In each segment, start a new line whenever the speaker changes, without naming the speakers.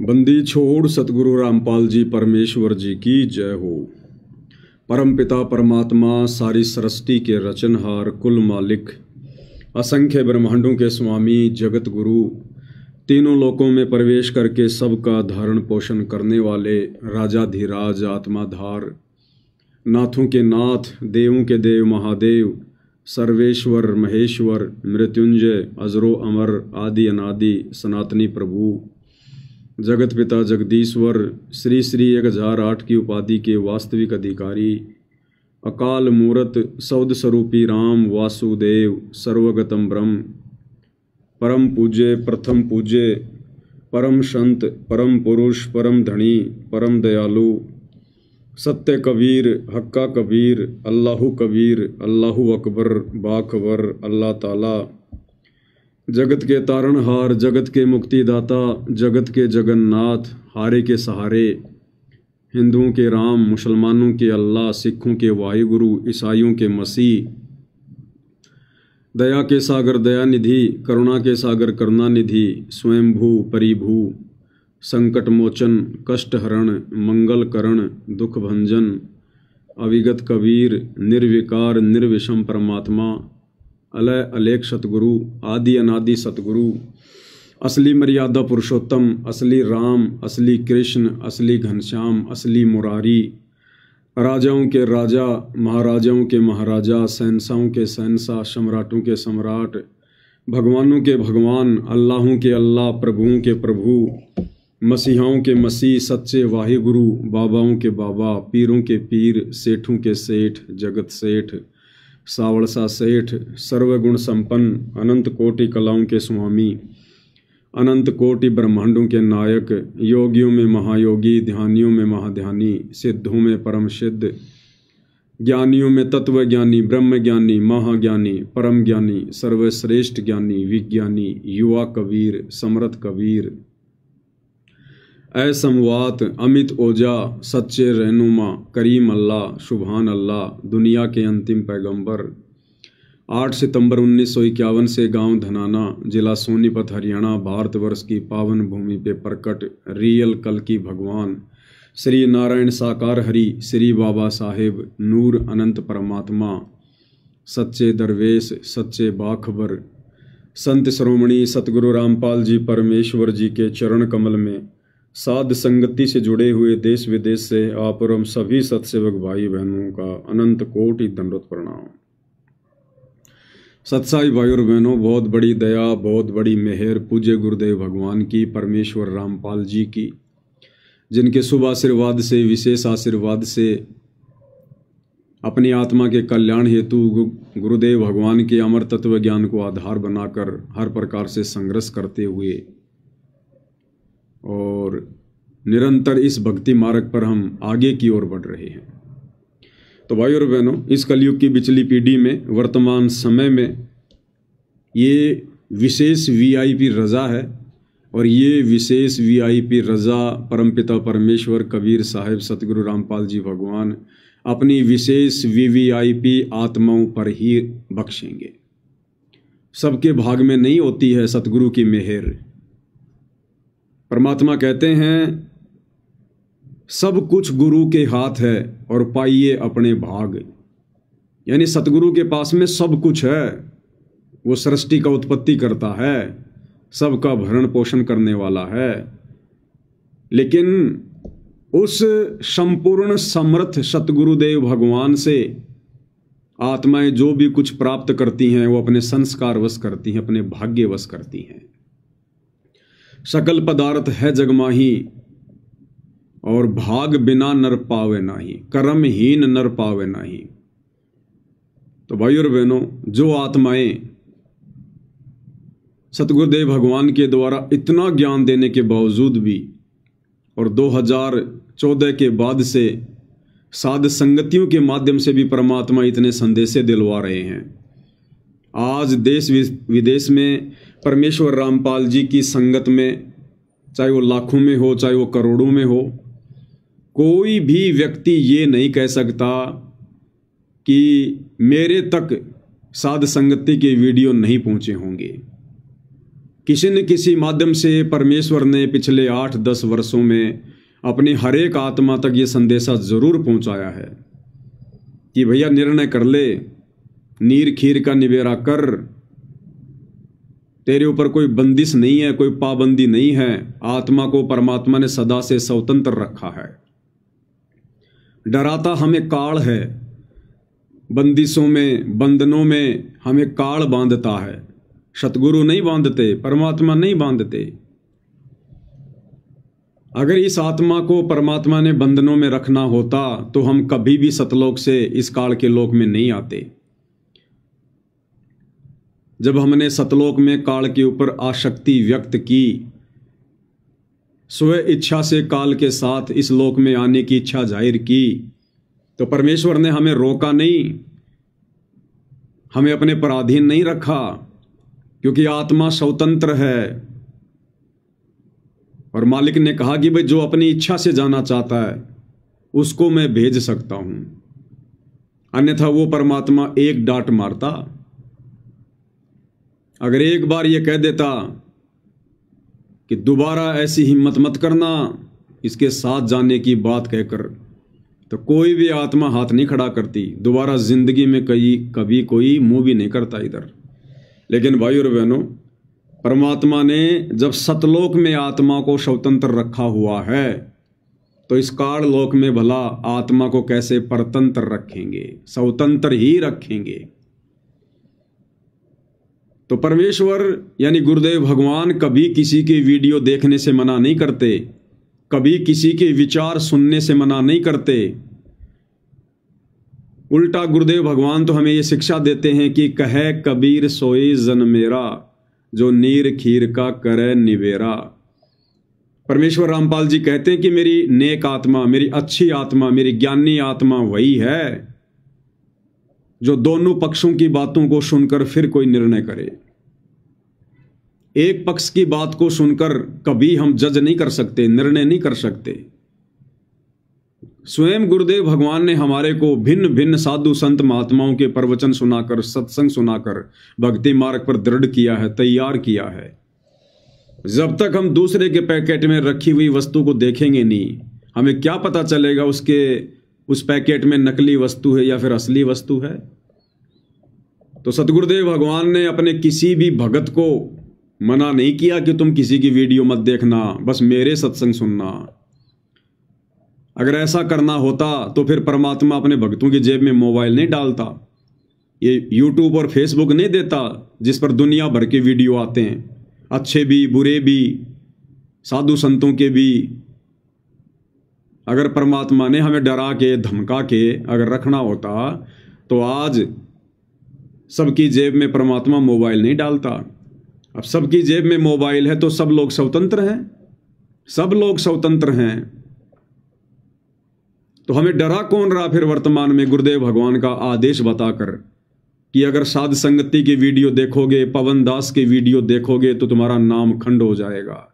बंदी छोड़ सतगुरु रामपाल जी परमेश्वर जी की जय हो। परम पिता परमात्मा सारी सृष्टि के रचनहार कुल मालिक असंख्य ब्रह्मांडों के स्वामी जगत गुरु तीनों लोकों में प्रवेश करके सबका धारण पोषण करने वाले राजाधिराज आत्माधार नाथों के नाथ देवों के देव महादेव सर्वेश्वर महेश्वर मृत्युंजय अजरो अमर आदि अनादि सनातनी प्रभु जगत पिता जगदीश्वर श्री श्री 1008 की उपाधि के वास्तविक अधिकारी अकाल मूरत सौद स्वरूपी राम वासुदेव सर्वगतम ब्रह्म परम पूज्य प्रथम पूज्य परम संत परम पुरुष परम धनी परम दयालु सत्य कबीर हक्का कबीर अल्लाहु कबीर अल्लाहु अकबर बाखबर अल्लाह ताला जगत के तारणहार जगत के मुक्तिदाता जगत के जगन्नाथ हारे के सहारे हिंदुओं के राम मुसलमानों के अल्लाह सिखों के वाहिगुरु ईसाइयों के मसीह दया के सागर दयानिधि करुणा के सागर करुणानिधि स्वयंभू परिभू संकट मोचन कष्ट हरण मंगल करण दुख भंजन अविगत कबीर निर्विकार निर्विषम परमात्मा अलय अलेख सतगुरु आदि अनादि सतगुरु असली मर्यादा पुरुषोत्तम असली राम असली कृष्ण असली घनश्याम असली मुरारी राजाओं के राजा महाराजाओं के महाराजा शहंशाहों के शहंशाह सम्राटों के सम्राट भगवानों के भगवान अल्लाहों के अल्लाह प्रभुओं के प्रभु मसीहाओं के मसीह सच्चे वाहिगुरु बाबाओं के बाबा पीरों के पीर सेठों के सेठ जगत सेठ सावड़सा सेठ सर्वगुण संपन्न अनंत कोटि कलाओं के स्वामी अनंत कोटि ब्रह्मांडों के नायक योगियों में महायोगी ध्यानियों में महाध्यानी सिद्धों में परम सिद्ध ज्ञानियों में तत्व ज्ञानी ब्रह्म ज्ञानी महाज्ञानी परम ज्ञानी सर्वश्रेष्ठ ज्ञानी विज्ञानी युवा कबीर समर्थ कबीर असमवात अमित ओजा सच्चे रहनुमा करीम अल्लाह शुभान अल्लाह दुनिया के अंतिम पैगंबर 8 सितंबर 1951 से गांव धनाना जिला सोनीपत हरियाणा भारतवर्ष की पावन भूमि पे प्रकट रियल कल की भगवान श्री नारायण साकार हरि श्री बाबा साहेब नूर अनंत परमात्मा सच्चे दरवेश सच्चे बाखबर संत श्रोमणी सतगुरु रामपाल जी परमेश्वर जी के चरण कमल में साध संगति से जुड़े हुए देश विदेश से आप और हम सभी सत्सेवक भाई बहनों का अनंत कोटि दंडवत प्रणाम। सत्साई भाई और बहनों, बहुत बड़ी दया बहुत बड़ी मेहर पूज्य गुरुदेव भगवान की परमेश्वर रामपाल जी की, जिनके शुभ आशीर्वाद से विशेष आशीर्वाद से अपनी आत्मा के कल्याण हेतु गुरुदेव भगवान के अमर तत्व ज्ञान को आधार बनाकर हर प्रकार से संघर्ष करते हुए और निरंतर इस भक्ति मार्ग पर हम आगे की ओर बढ़ रहे हैं। तो भाई और बहनों, इस कलयुग की बिचली पीढ़ी में वर्तमान समय में ये विशेष वीआईपी रजा है और ये विशेष वीआईपी रजा परमपिता परमेश्वर कबीर साहिब सतगुरु रामपाल जी भगवान अपनी विशेष वीवीआईपी आत्माओं पर ही बख्शेंगे। सबके भाग में नहीं होती है सतगुरु की मेहर। परमात्मा कहते हैं सब कुछ गुरु के हाथ है और पाइए अपने भाग, यानी सतगुरु के पास में सब कुछ है। वो सृष्टि का उत्पत्ति करता है, सबका भरण पोषण करने वाला है, लेकिन उस संपूर्ण समर्थ सतगुरुदेव भगवान से आत्माएं जो भी कुछ प्राप्त करती हैं वो अपने संस्कार वश करती हैं, अपने भाग्य वश करती हैं। सकल पदार्थ है जगमाही और भाग बिना नर पावे नाही, कर्महीन नर पावे नाही। तो भाई और बहनों, जो आत्माएं सतगुरुदेव भगवान के द्वारा इतना ज्ञान देने के बावजूद भी और 2014 के बाद से साध संगतियों के माध्यम से भी परमात्मा इतने संदेशे दिलवा रहे हैं। आज देश विदेश में परमेश्वर रामपाल जी की संगत में, चाहे वो लाखों में हो चाहे वो करोड़ों में हो, कोई भी व्यक्ति ये नहीं कह सकता कि मेरे तक साध संगति के वीडियो नहीं पहुंचे होंगे। किसी न किसी माध्यम से परमेश्वर ने पिछले 8-10 वर्षों में अपनी हर एक आत्मा तक ये संदेशा जरूर पहुंचाया है कि भैया निर्णय कर ले, नीर खीर का निबेरा कर, तेरे ऊपर कोई बंदिश नहीं है, कोई पाबंदी नहीं है। आत्मा को परमात्मा ने सदा से स्वतंत्र रखा है। डराता हमें काल है, बंदिशों में, बंधनों में हमें काल बांधता है। सतगुरु नहीं बांधते, परमात्मा नहीं बांधते। अगर इस आत्मा को परमात्मा ने बंधनों में रखना होता तो हम कभी भी सतलोक से इस काल के लोक में नहीं आते। जब हमने सतलोक में काल के ऊपर आसक्ति व्यक्त की, स्व इच्छा से काल के साथ इस लोक में आने की इच्छा जाहिर की, तो परमेश्वर ने हमें रोका नहीं, हमें अपने पराधीन नहीं रखा, क्योंकि आत्मा स्वतंत्र है। और मालिक ने कहा कि भाई जो अपनी इच्छा से जाना चाहता है उसको मैं भेज सकता हूं, अन्यथा वो परमात्मा एक डांट मारता। अगर एक बार ये कह देता कि दोबारा ऐसी हिम्मत मत करना इसके साथ जाने की बात कहकर, तो कोई भी आत्मा हाथ नहीं खड़ा करती, दोबारा जिंदगी में कभी कोई मुंह भी नहीं करता इधर। लेकिन भाई और बहनों, परमात्मा ने जब सतलोक में आत्मा को स्वतंत्र रखा हुआ है, तो इस काल लोक में भला आत्मा को कैसे परतंत्र रखेंगे? स्वतंत्र ही रखेंगे। तो परमेश्वर यानी गुरुदेव भगवान कभी किसी की वीडियो देखने से मना नहीं करते, कभी किसी के विचार सुनने से मना नहीं करते। उल्टा गुरुदेव भगवान तो हमें ये शिक्षा देते हैं कि कहे कबीर सोई जन मेरा, जो नीर खीर का करे निवेरा। परमेश्वर रामपाल जी कहते हैं कि मेरी नेक आत्मा, मेरी अच्छी आत्मा, मेरी ज्ञानी आत्मा वही है जो दोनों पक्षों की बातों को सुनकर फिर कोई निर्णय करे। एक पक्ष की बात को सुनकर कभी हम जज नहीं कर सकते, निर्णय नहीं कर सकते। स्वयं गुरुदेव भगवान ने हमारे को भिन्न भिन्न साधु संत महात्माओं के प्रवचन सुनाकर, सत्संग सुनाकर भक्ति मार्ग पर दृढ़ किया है, तैयार किया है। जब तक हम दूसरे के पैकेट में रखी हुई वस्तु को देखेंगे नहीं, हमें क्या पता चलेगा उस पैकेट में नकली वस्तु है या फिर असली वस्तु है। तो सतगुरुदेव भगवान ने अपने किसी भी भगत को मना नहीं किया कि तुम किसी की वीडियो मत देखना, बस मेरे सत्संग सुनना। अगर ऐसा करना होता तो फिर परमात्मा अपने भक्तों की जेब में मोबाइल नहीं डालता, ये यूट्यूब और फेसबुक नहीं देता जिस पर दुनिया भर के वीडियो आते हैं, अच्छे भी बुरे भी, साधु संतों के भी। अगर परमात्मा ने हमें डरा के धमका के अगर रखना होता तो आज सबकी जेब में परमात्मा मोबाइल नहीं डालता। अब सबकी जेब में मोबाइल है तो सब लोग स्वतंत्र हैं, सब लोग स्वतंत्र हैं। तो हमें डरा कौन रहा फिर वर्तमान में गुरुदेव भगवान का आदेश बताकर कि अगर साध संगति की वीडियो देखोगे, पवन दास की वीडियो देखोगे तो तुम्हारा नाम खंड हो जाएगा,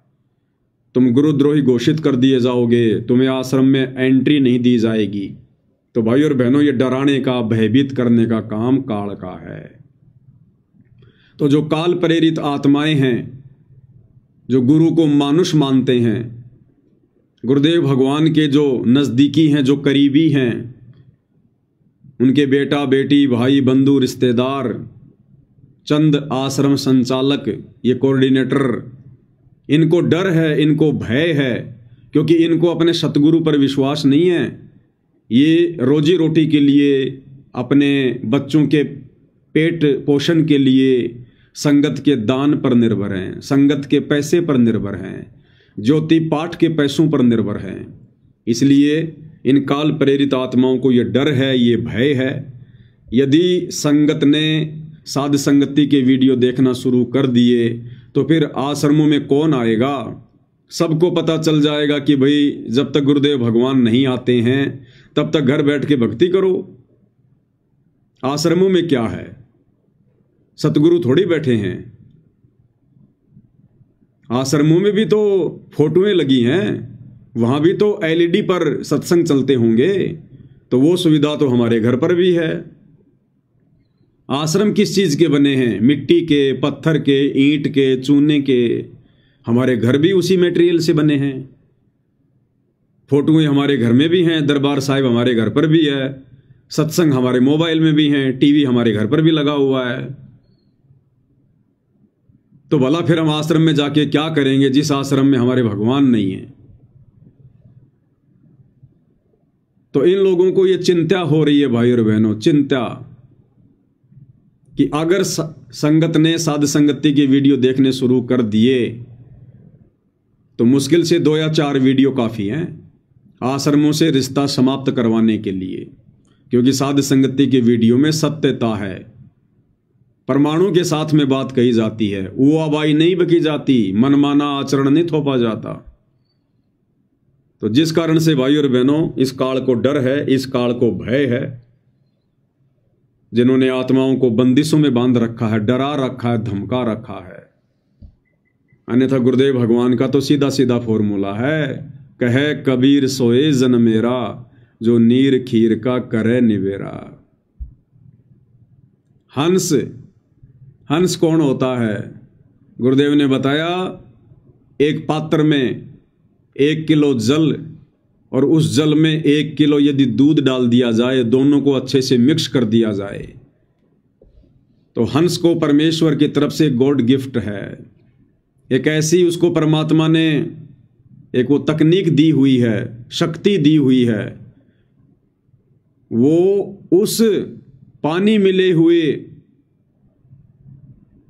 तुम गुरुद्रोही घोषित कर दिए जाओगे, तुम्हें आश्रम में एंट्री नहीं दी जाएगी। तो भाई और बहनों, ये डराने का, भयभीत करने का काम काल का है। तो जो काल प्रेरित आत्माएं हैं, जो गुरु को मानुष मानते हैं, गुरुदेव भगवान के जो नज़दीकी हैं, जो करीबी हैं, उनके बेटा बेटी, भाई बंधु, रिश्तेदार, चंद आश्रम संचालक, ये कोऑर्डिनेटर, इनको डर है, इनको भय है, क्योंकि इनको अपने सतगुरु पर विश्वास नहीं है। ये रोजी रोटी के लिए, अपने बच्चों के पेट पोषण के लिए संगत के दान पर निर्भर हैं, संगत के पैसे पर निर्भर हैं, ज्योति पाठ के पैसों पर निर्भर हैं। इसलिए इन काल प्रेरित आत्माओं को ये डर है, ये भय है। यदि संगत ने साध संगति के वीडियो देखना शुरू कर दिए तो फिर आश्रमों में कौन आएगा? सबको पता चल जाएगा कि भाई जब तक गुरुदेव भगवान नहीं आते हैं तब तक घर बैठ के भक्ति करो। आश्रमों में क्या है, सतगुरु थोड़ी बैठे हैं। आश्रमों में भी तो फोटोएं लगी हैं, वहां भी तो एलईडी पर सत्संग चलते होंगे, तो वो सुविधा तो हमारे घर पर भी है। आश्रम किस चीज़ के बने हैं? मिट्टी के, पत्थर के, ईंट के, चूने के। हमारे घर भी उसी मटेरियल से बने हैं। फोटोएं हमारे घर में भी हैं, दरबार साहिब हमारे घर पर भी है, सत्संग हमारे मोबाइल में भी हैं, टीवी हमारे घर पर भी लगा हुआ है। तो भला फिर हम आश्रम में जाके क्या करेंगे जिस आश्रम में हमारे भगवान नहीं है? तो इन लोगों को ये चिंता हो रही है भाई और बहनों, चिंता कि अगर संगत ने साध संगति की वीडियो देखने शुरू कर दिए तो मुश्किल से 2 या 4 वीडियो काफ़ी हैं आश्रमों से रिश्ता समाप्त करवाने के लिए, क्योंकि साध संगति की वीडियो में सत्यता है, परमाणु के साथ में बात कही जाती है, वो आबाई नहीं बकी जाती, मनमाना आचरण नहीं थोपा जाता। तो जिस कारण से भाई और बहनों इस काल को डर है, इस काल को भय है, जिन्होंने आत्माओं को बंदिशों में बांध रखा है, डरा रखा है, धमका रखा है। अन्यथा गुरुदेव भगवान का तो सीधा सीधा फॉर्मूला है, कहे कबीर सोए जन मेरा, जो नीर खीर का करे निवेरा। हंस, हंस कौन होता है? गुरुदेव ने बताया, एक पात्र में 1 किलो जल और उस जल में 1 किलो यदि दूध डाल दिया जाए, दोनों को अच्छे से मिक्स कर दिया जाए, तो हंस को परमेश्वर की तरफ से गॉड गिफ्ट है। एक ऐसी उसको परमात्मा ने एक वो तकनीक दी हुई है, शक्ति दी हुई है, वो उस पानी मिले हुए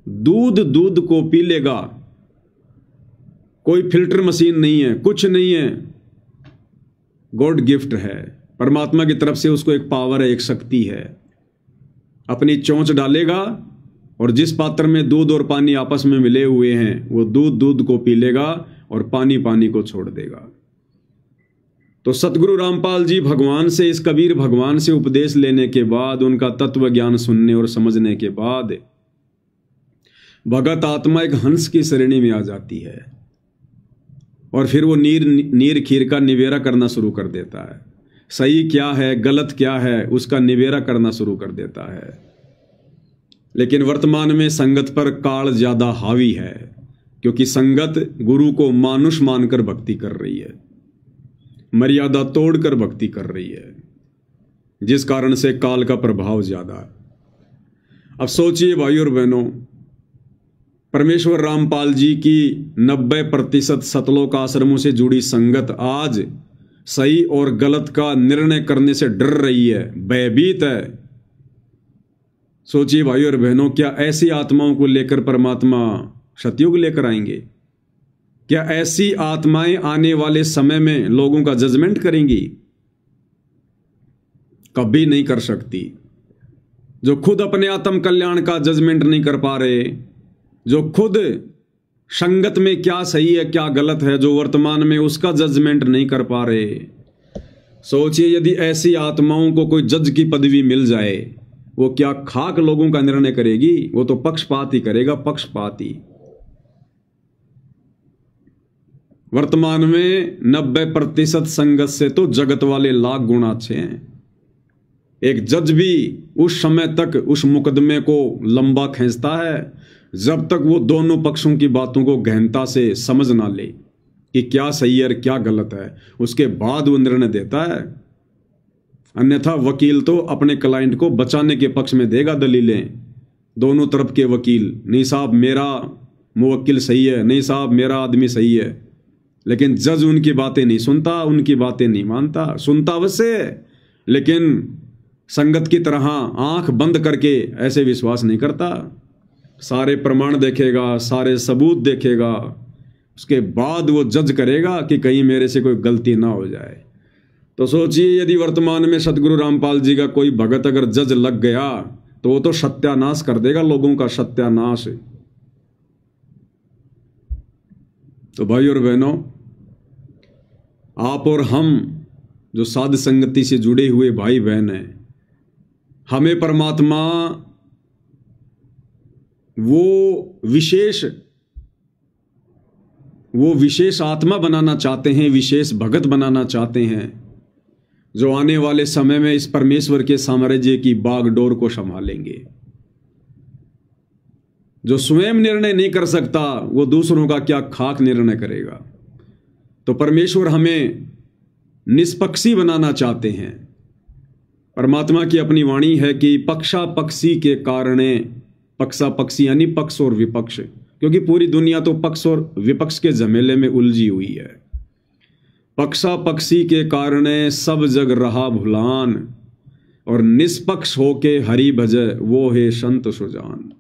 दूध को पी लेगा। कोई फिल्टर मशीन नहीं है, कुछ नहीं है, गॉड गिफ्ट है, परमात्मा की तरफ से उसको एक पावर है, एक शक्ति है। अपनी चोंच डालेगा और जिस पात्र में दूध और पानी आपस में मिले हुए हैं, वो दूध को पी लेगा और पानी को छोड़ देगा। तो सतगुरु रामपाल जी भगवान से, इस कबीर भगवान से उपदेश लेने के बाद, उनका तत्व ज्ञान सुनने और समझने के बाद, भगत आत्मा एक हंस की श्रेणी में आ जाती है और फिर वो नीर खीर का निवेरा करना शुरू कर देता है। सही क्या है, गलत क्या है, उसका निवेरा करना शुरू कर देता है। लेकिन वर्तमान में संगत पर काल ज्यादा हावी है, क्योंकि संगत गुरु को मानुष मानकर भक्ति कर रही है, मर्यादा तोड़कर भक्ति कर रही है, जिस कारण से काल का प्रभाव ज्यादा है। अब सोचिए भाई और बहनों, परमेश्वर रामपाल जी की 90% सतलोक आश्रमों से जुड़ी संगत आज सही और गलत का निर्णय करने से डर रही है, भयभीत है। सोचिए भाई और बहनों, क्या ऐसी आत्माओं को लेकर परमात्मा सतयुग लेकर आएंगे? क्या ऐसी आत्माएं आने वाले समय में लोगों का जजमेंट करेंगी? कभी नहीं कर सकती। जो खुद अपने आत्म कल्याण का जजमेंट नहीं कर पा रहे, जो खुद संगत में क्या सही है क्या गलत है, जो वर्तमान में उसका जजमेंट नहीं कर पा रहे, सोचिए यदि ऐसी आत्माओं को कोई जज की पदवी मिल जाए, वो क्या खाक लोगों का निर्णय करेगी? वो तो पक्षपात ही करेगा, पक्षपात ही। वर्तमान में 90% संगत से तो जगत वाले लाख गुना अच्छे हैं। एक जज भी उस समय तक उस मुकदमे को लंबा खींचता है जब तक वो दोनों पक्षों की बातों को गहनता से समझ ना ले कि क्या सही है और क्या गलत है, उसके बाद वो निर्णय देता है। अन्यथा वकील तो अपने क्लाइंट को बचाने के पक्ष में देगा दलीलें, दोनों तरफ के वकील, नहीं साहब मेरा मुवक्किल सही है, नहीं साहब मेरा आदमी सही है। लेकिन जज उनकी बातें नहीं सुनता, उनकी बातें नहीं मानता, सुनता अवश्य लेकिन संगत की तरह आंख बंद करके ऐसे विश्वास नहीं करता। सारे प्रमाण देखेगा, सारे सबूत देखेगा, उसके बाद वो जज करेगा कि कहीं मेरे से कोई गलती ना हो जाए। तो सोचिए यदि वर्तमान में सतगुरु रामपाल जी का कोई भगत अगर जज लग गया तो वो तो सत्यानाश कर देगा, लोगों का सत्यानाश। तो भाई और बहनों, आप और हम जो साध संगति से जुड़े हुए भाई बहन हैं, हमें परमात्मा वो विशेष आत्मा बनाना चाहते हैं, विशेष भगत बनाना चाहते हैं, जो आने वाले समय में इस परमेश्वर के साम्राज्य की बागडोर को संभालेंगे। जो स्वयं निर्णय नहीं कर सकता वो दूसरों का क्या खाक निर्णय करेगा। तो परमेश्वर हमें निष्पक्षी बनाना चाहते हैं। परमात्मा की अपनी वाणी है कि पक्षा पक्षी के कारणे, पक्षा पक्षी यानी पक्ष और विपक्ष, क्योंकि पूरी दुनिया तो पक्ष और विपक्ष के झमेले में उलझी हुई है। पक्षा पक्षी के कारणे सब जग रहा भुलान, और निष्पक्ष होके हरि भजय वो है संत सुजान।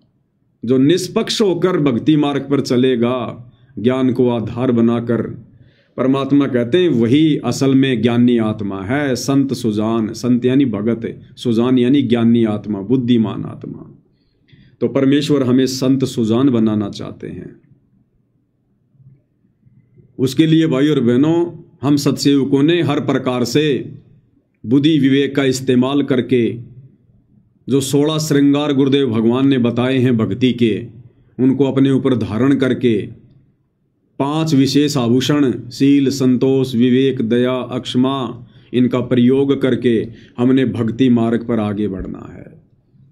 जो निष्पक्ष होकर भक्ति मार्ग पर चलेगा, ज्ञान को आधार बनाकर, परमात्मा कहते हैं वही असल में ज्ञानी आत्मा है। संत सुजान, संत यानी भगत, सुजान यानी ज्ञानी आत्मा, बुद्धिमान आत्मा। तो परमेश्वर हमें संत सुजान बनाना चाहते हैं। उसके लिए भाई और बहनों, हम सत्सेवकों ने हर प्रकार से बुद्धि विवेक का इस्तेमाल करके जो 16 श्रृंगार गुरुदेव भगवान ने बताए हैं भक्ति के, उनको अपने ऊपर धारण करके 5 विशेष आभूषण शील, संतोष, विवेक, दया, अक्षमा, इनका प्रयोग करके हमने भक्ति मार्ग पर आगे बढ़ना है।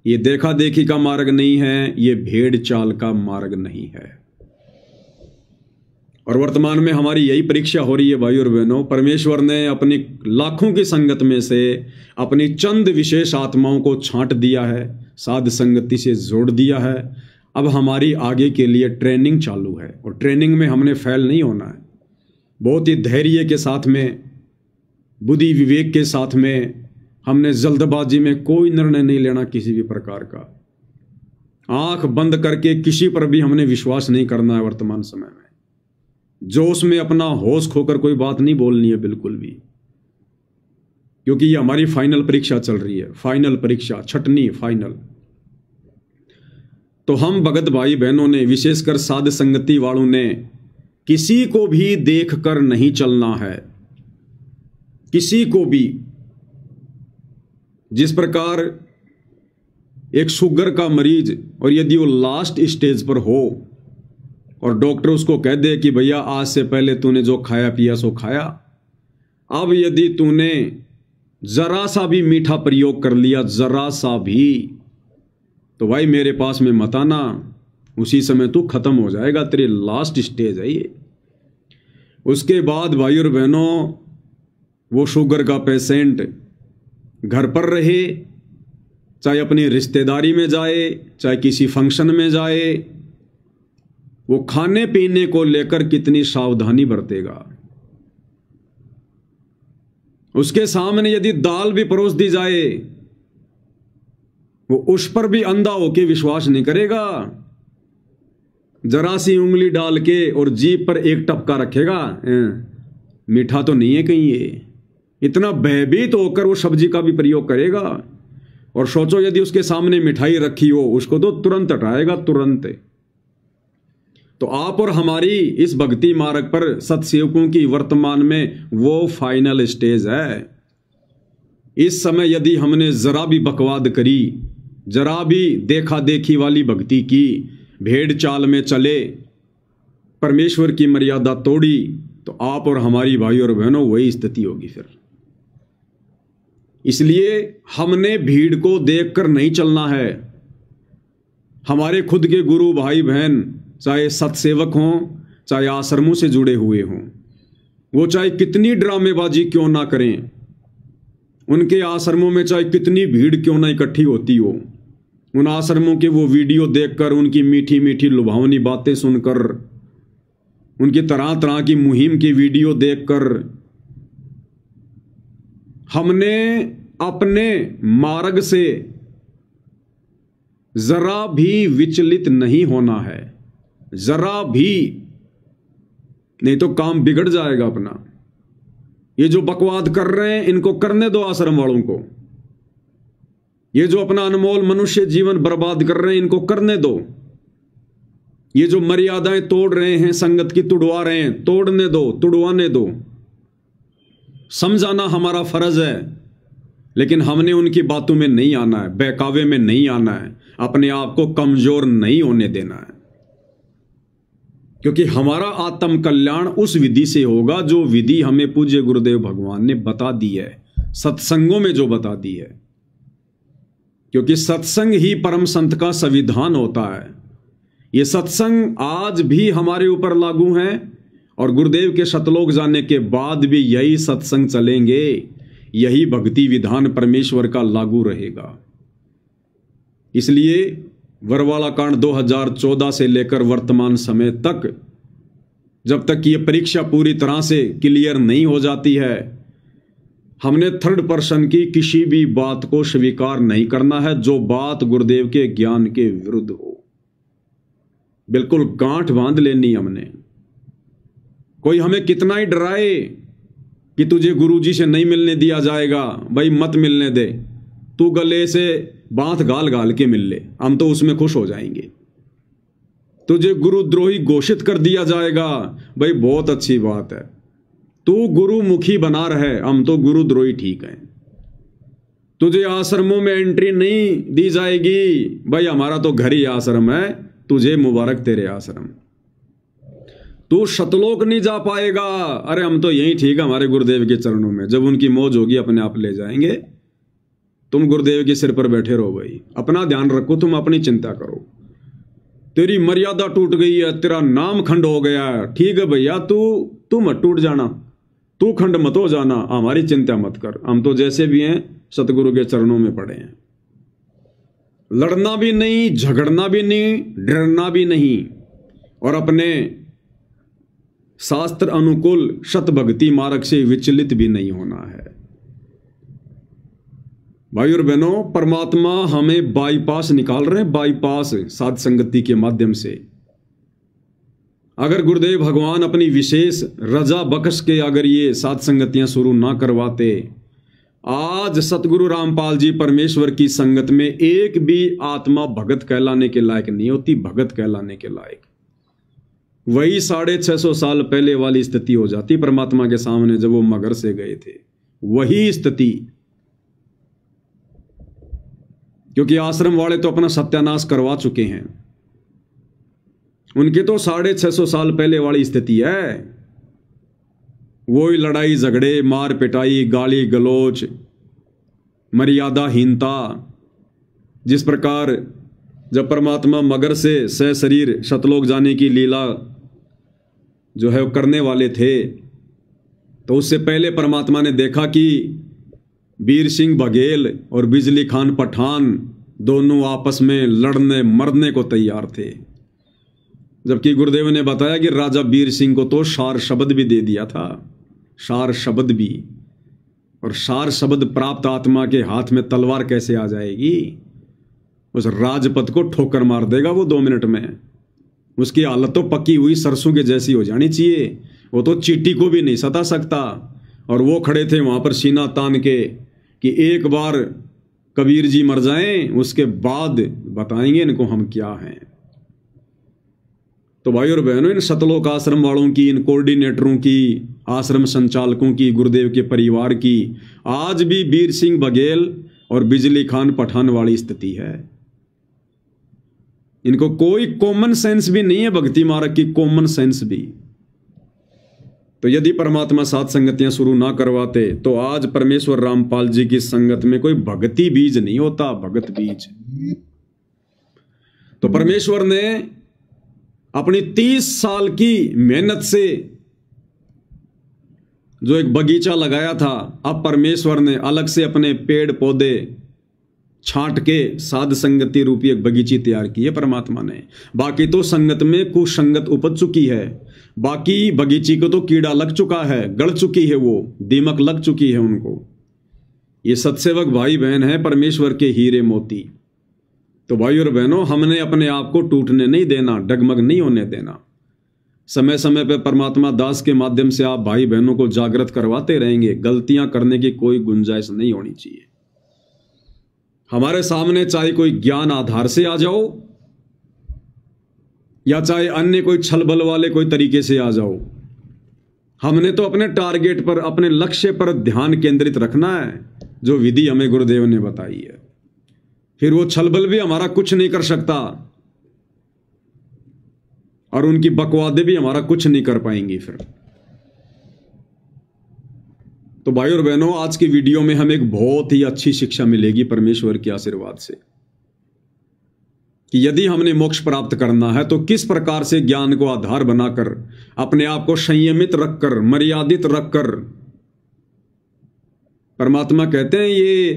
ये देखा देखी का मार्ग नहीं है, ये भेड़ चाल का मार्ग नहीं है। और वर्तमान में हमारी यही परीक्षा हो रही है भाई और बहनों। परमेश्वर ने अपनी लाखों की संगत में से अपनी चंद विशेष आत्माओं को छांट दिया है, साध संगति से जोड़ दिया है। अब हमारी आगे के लिए ट्रेनिंग चालू है, और ट्रेनिंग में हमने फेल नहीं होना है। बहुत ही धैर्य के साथ में, बुद्धि विवेक के साथ में, हमने जल्दबाजी में कोई निर्णय नहीं लेना किसी भी प्रकार का। आंख बंद करके किसी पर भी हमने विश्वास नहीं करना है वर्तमान समय में। जोश में अपना होश खोकर कोई बात नहीं बोलनी है बिल्कुल भी, क्योंकि ये हमारी फाइनल परीक्षा चल रही है। फाइनल परीक्षा, छठनी फाइनल। तो हम भगत भाई बहनों ने, विशेषकर साध संगति वालों ने, किसी को भी देख कर नहीं चलना है। किसी को भी। जिस प्रकार एक शुगर का मरीज, और यदि वो लास्ट स्टेज पर हो और डॉक्टर उसको कह दे कि भैया आज से पहले तूने जो खाया पिया सो खाया, अब यदि तूने जरा सा भी मीठा प्रयोग कर लिया, जरा सा भी, तो भाई मेरे पास में मत आना, उसी समय तू खत्म हो जाएगा, तेरी लास्ट स्टेज है ये। उसके बाद भाई और बहनों, वो शुगर का पेशेंट घर पर रहे, चाहे अपनी रिश्तेदारी में जाए, चाहे किसी फंक्शन में जाए, वो खाने पीने को लेकर कितनी सावधानी बरतेगा। उसके सामने यदि दाल भी परोस दी जाए, वो उस पर भी अंधा होके विश्वास नहीं करेगा। जरा सी उंगली डाल के और जीभ पर एक टपका रखेगा, मीठा तो नहीं है कहीं ये। इतना भयभीत होकर वो सब्जी का भी प्रयोग करेगा। और सोचो यदि उसके सामने मिठाई रखी हो, उसको तो तुरंत हटाएगा, तुरंत। तो आप और हमारी इस भक्ति मार्ग पर सत्सेवकों की वर्तमान में वो फाइनल स्टेज है। इस समय यदि हमने जरा भी बकवाद करी, जरा भी देखा देखी वाली भक्ति की, भेड़ चाल में चले, परमेश्वर की मर्यादा तोड़ी, तो आप और हमारी भाई और बहनों वही स्थिति होगी फिर। इसलिए हमने भीड़ को देखकर नहीं चलना है। हमारे खुद के गुरु भाई बहन, चाहे सत्सेवक हों, चाहे आश्रमों से जुड़े हुए हों, वो चाहे कितनी ड्रामेबाजी क्यों ना करें, उनके आश्रमों में चाहे कितनी भीड़ क्यों ना इकट्ठी होती हो, उन आश्रमों के वो वीडियो देखकर, उनकी मीठी मीठी लुभावनी बातें सुनकर, उनकी तरह तरह की मुहिम की वीडियो देखकर, हमने अपने मार्ग से जरा भी विचलित नहीं होना है, जरा भी, नहीं तो काम बिगड़ जाएगा अपना। ये जो बकवाद कर रहे हैं इनको करने दो आश्रम वालों को। ये जो अपना अनमोल मनुष्य जीवन बर्बाद कर रहे हैं इनको करने दो। ये जो मर्यादाएं तोड़ रहे हैं, संगत की तुड़वा रहे हैं, तोड़ने दो, तुड़वाने दो। समझाना हमारा फर्ज है, लेकिन हमने उनकी बातों में नहीं आना है, बहकावे में नहीं आना है, अपने आप को कमजोर नहीं होने देना है। क्योंकि हमारा आत्म कल्याण उस विधि से होगा जो विधि हमें पूज्य गुरुदेव भगवान ने बता दी है, सत्संगों में जो बता दी है। क्योंकि सत्संग ही परम संत का संविधान होता है। ये सत्संग आज भी हमारे ऊपर लागू हैं और गुरुदेव के शतलोक जाने के बाद भी यही सत्संग चलेंगे, यही भक्ति विधान परमेश्वर का लागू रहेगा। इसलिए वरवाला कांड 2014 से लेकर वर्तमान समय तक, जब तक ये परीक्षा पूरी तरह से क्लियर नहीं हो जाती है, हमने थर्ड पर्सन की किसी भी बात को स्वीकार नहीं करना है जो बात गुरुदेव के ज्ञान के विरुद्ध हो। बिल्कुल गांठ बांध लेनी हमने। कोई हमें कितना ही डराए कि तुझे गुरुजी से नहीं मिलने दिया जाएगा, भाई मत मिलने दे, तू गले से बांध गाल गाल के मिल ले, हम तो उसमें खुश हो जाएंगे। तुझे गुरुद्रोही घोषित कर दिया जाएगा, भाई बहुत अच्छी बात है, तू गुरुमुखी बना रहे, हम तो गुरुद्रोही ठीक हैं। तुझे आश्रमों में एंट्री नहीं दी जाएगी, भाई हमारा तो घर ही आश्रम है, तुझे मुबारक तेरे आश्रम। तू शतलोक नहीं जा पाएगा, अरे हम तो यही ठीक है हमारे गुरुदेव के चरणों में, जब उनकी मौज होगी अपने आप ले जाएंगे। तुम गुरुदेव के सिर पर बैठे रहो भाई, अपना ध्यान रखो, तुम अपनी चिंता करो। तेरी मर्यादा टूट गई है, तेरा नाम खंड हो गया है, ठीक है भैया, तू मत टूट जाना, तू खंड मत हो जाना, हमारी चिंता मत कर, हम तो जैसे भी हैं सतगुरु के चरणों में पड़े हैं। लड़ना भी नहीं, झगड़ना भी नहीं, डरना भी नहीं, और अपने शास्त्र अनुकूल शत भक्ति मार्ग से विचलित भी नहीं होना है। भाई और बहनों, परमात्मा हमें बाईपास निकाल रहे हैं, बाईपास साध संगति के माध्यम से। अगर गुरुदेव भगवान अपनी विशेष रजा बख्श के अगर ये साध संगतियां शुरू ना करवाते, आज सतगुरु रामपाल जी परमेश्वर की संगत में एक भी आत्मा भगत कहलाने के लायक नहीं होती, भगत कहलाने के लायक। वही 650 साल पहले वाली स्थिति हो जाती परमात्मा के सामने जब वो मगर से गए थे, वही स्थिति। क्योंकि आश्रम वाले तो अपना सत्यानाश करवा चुके हैं, उनके तो 650 साल पहले वाली स्थिति है। वही लड़ाई झगड़े, मार पिटाई, गाली गलोच, मर्यादाहीनता। जिस प्रकार जब परमात्मा मगर से सशरीर शतलोक जाने की लीला जो है वो करने वाले थे, तो उससे पहले परमात्मा ने देखा कि वीर सिंह बघेल और बिजली खान पठान दोनों आपस में लड़ने मरने को तैयार थे। जबकि गुरुदेव ने बताया कि राजा वीर सिंह को तो शार शब्द भी दे दिया था, शार शब्द भी। और शार शब्द प्राप्त आत्मा के हाथ में तलवार कैसे आ जाएगी? उस राजपथ को ठोकर मार देगा वो 2 मिनट में। उसकी हालत तो पकी हुई सरसों के जैसी हो जानी चाहिए, वो तो चींटी को भी नहीं सता सकता। और वो खड़े थे वहां पर सीना तान के कि एक बार कबीर जी मर जाएं, उसके बाद बताएंगे इनको हम क्या हैं। तो भाई और बहनों, इन सतलोक आश्रम वालों की, इन कोऑर्डिनेटरों की, आश्रम संचालकों की, गुरुदेव के परिवार की आज भी वीर सिंह बघेल और बिजली खान पठान वाली स्थिति है। इनको कोई कॉमन सेंस भी नहीं है, भक्ति मार्ग की कॉमन सेंस भी। तो यदि परमात्मा साथ संगतियां शुरू ना करवाते तो आज परमेश्वर रामपाल जी की संगत में कोई भक्ति बीज नहीं होता, भगत बीज। तो परमेश्वर ने अपनी 30 साल की मेहनत से जो एक बगीचा लगाया था, अब परमेश्वर ने अलग से अपने पेड़ पौधे छांट के साध संगति रूपी एक बगीची तैयार की है परमात्मा ने। बाकी तो संगत में कुसंगत उपज चुकी है, बाकी बगीची को तो कीड़ा लग चुका है, गड़ चुकी है, वो दीमक लग चुकी है उनको। ये सत्सेवक भाई बहन है परमेश्वर के हीरे मोती। तो भाई और बहनों, हमने अपने आप को टूटने नहीं देना, डगमग नहीं होने देना। समय समय पर परमात्मा दास के माध्यम से आप भाई बहनों को जागृत करवाते रहेंगे। गलतियां करने की कोई गुंजाइश नहीं होनी चाहिए। हमारे सामने चाहे कोई ज्ञान आधार से आ जाओ या चाहे अन्य कोई छल बल वाले कोई तरीके से आ जाओ, हमने तो अपने टारगेट पर, अपने लक्ष्य पर ध्यान केंद्रित रखना है, जो विधि हमें गुरुदेव ने बताई है। फिर वो छल बल भी हमारा कुछ नहीं कर सकता और उनकी बकवादे भी हमारा कुछ नहीं कर पाएंगी फिर। तो भाई और बहनों, आज की वीडियो में हमें एक बहुत ही अच्छी शिक्षा मिलेगी परमेश्वर के आशीर्वाद से कि यदि हमने मोक्ष प्राप्त करना है तो किस प्रकार से ज्ञान को आधार बनाकर अपने आप को संयमित रखकर, मर्यादित रखकर। परमात्मा कहते हैं ये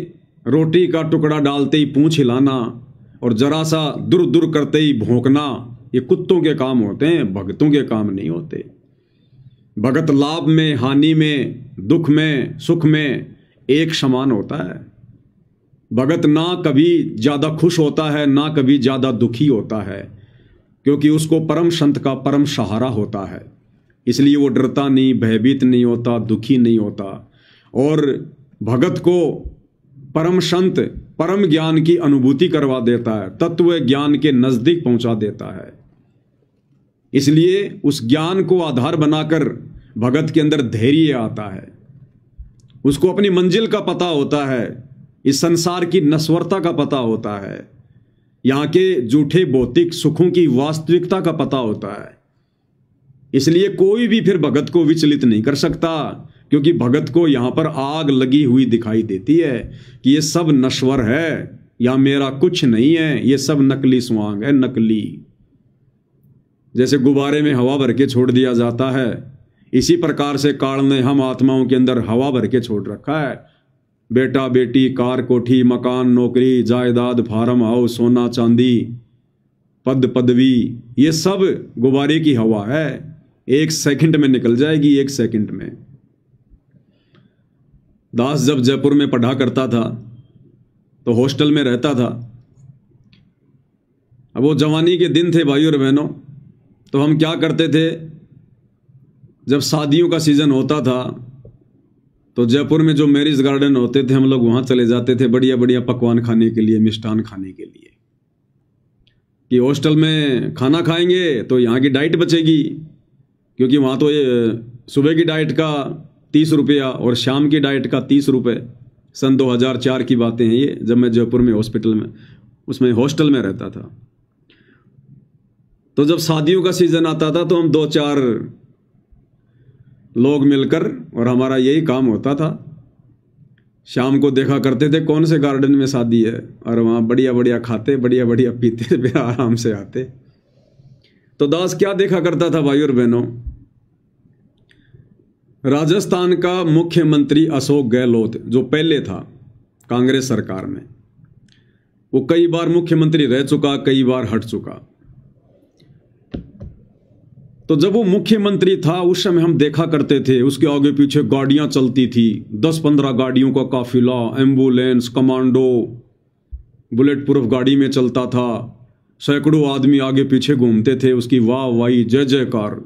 रोटी का टुकड़ा डालते ही पूंछ हिलाना और जरा सा दूर दूर करते ही भौंकना, ये कुत्तों के काम होते हैं, भगतों के काम नहीं होते। भगत लाभ में, हानि में, दुख में, सुख में एक समान होता है। भगत ना कभी ज़्यादा खुश होता है, ना कभी ज़्यादा दुखी होता है, क्योंकि उसको परम संत का परम सहारा होता है। इसलिए वो डरता नहीं, भयभीत नहीं होता, दुखी नहीं होता। और भगत को परम संत परम ज्ञान की अनुभूति करवा देता है, तत्व ज्ञान के नज़दीक पहुंचा देता है। इसलिए उस ज्ञान को आधार बनाकर भगत के अंदर धैर्य आता है, उसको अपनी मंजिल का पता होता है, इस संसार की नश्वरता का पता होता है, यहाँ के झूठे भौतिक सुखों की वास्तविकता का पता होता है। इसलिए कोई भी फिर भगत को विचलित नहीं कर सकता, क्योंकि भगत को यहाँ पर आग लगी हुई दिखाई देती है कि ये सब नश्वर है, या मेरा कुछ नहीं है, ये सब नकली स्वांग है, नकली। जैसे गुब्बारे में हवा भर के छोड़ दिया जाता है, इसी प्रकार से काल ने हम आत्माओं के अंदर हवा भर के छोड़ रखा है। बेटा बेटी, कार कोठी, मकान, नौकरी, जायदाद, फार्म हाउस, सोना चांदी, पद पदवी, ये सब गुब्बारे की हवा है, एक सेकंड में निकल जाएगी, एक सेकंड में। दास जब जयपुर में पढ़ा करता था तो हॉस्टल में रहता था। अब वो जवानी के दिन थे भाई और बहनों, तो हम क्या करते थे, जब शादियों का सीजन होता था तो जयपुर में जो मैरिज गार्डन होते थे, हम लोग वहाँ चले जाते थे बढ़िया बढ़िया पकवान खाने के लिए, मिष्ठान खाने के लिए, कि हॉस्टल में खाना खाएंगे तो यहाँ की डाइट बचेगी, क्योंकि वहाँ तो ये सुबह की डाइट का 30 रुपया और शाम की डाइट का 30 रुपये। सन 2004 की बातें हैं ये, जब मैं जयपुर में हॉस्पिटल में उसमें हॉस्टल में रहता था। तो जब शादियों का सीज़न आता था तो हम 2-4 लोग मिलकर, और हमारा यही काम होता था, शाम को देखा करते थे कौन से गार्डन में शादी है, और वहाँ बढ़िया बढ़िया खाते, बढ़िया बढ़िया पीते, फिर आराम से आते। तो दास क्या देखा करता था भाई और बहनों, राजस्थान का मुख्यमंत्री अशोक गहलोत जो पहले था कांग्रेस सरकार में, वो कई बार मुख्यमंत्री रह चुका, कई बार हट चुका। तो जब वो मुख्यमंत्री था उस समय हम देखा करते थे उसके आगे पीछे गाड़ियां चलती थी, 10-15 गाड़ियों का काफिला, एम्बुलेंस, कमांडो, बुलेट प्रूफ गाड़ी में चलता था, सैकड़ों आदमी आगे पीछे घूमते थे, उसकी वाह वाही, जय जयकार।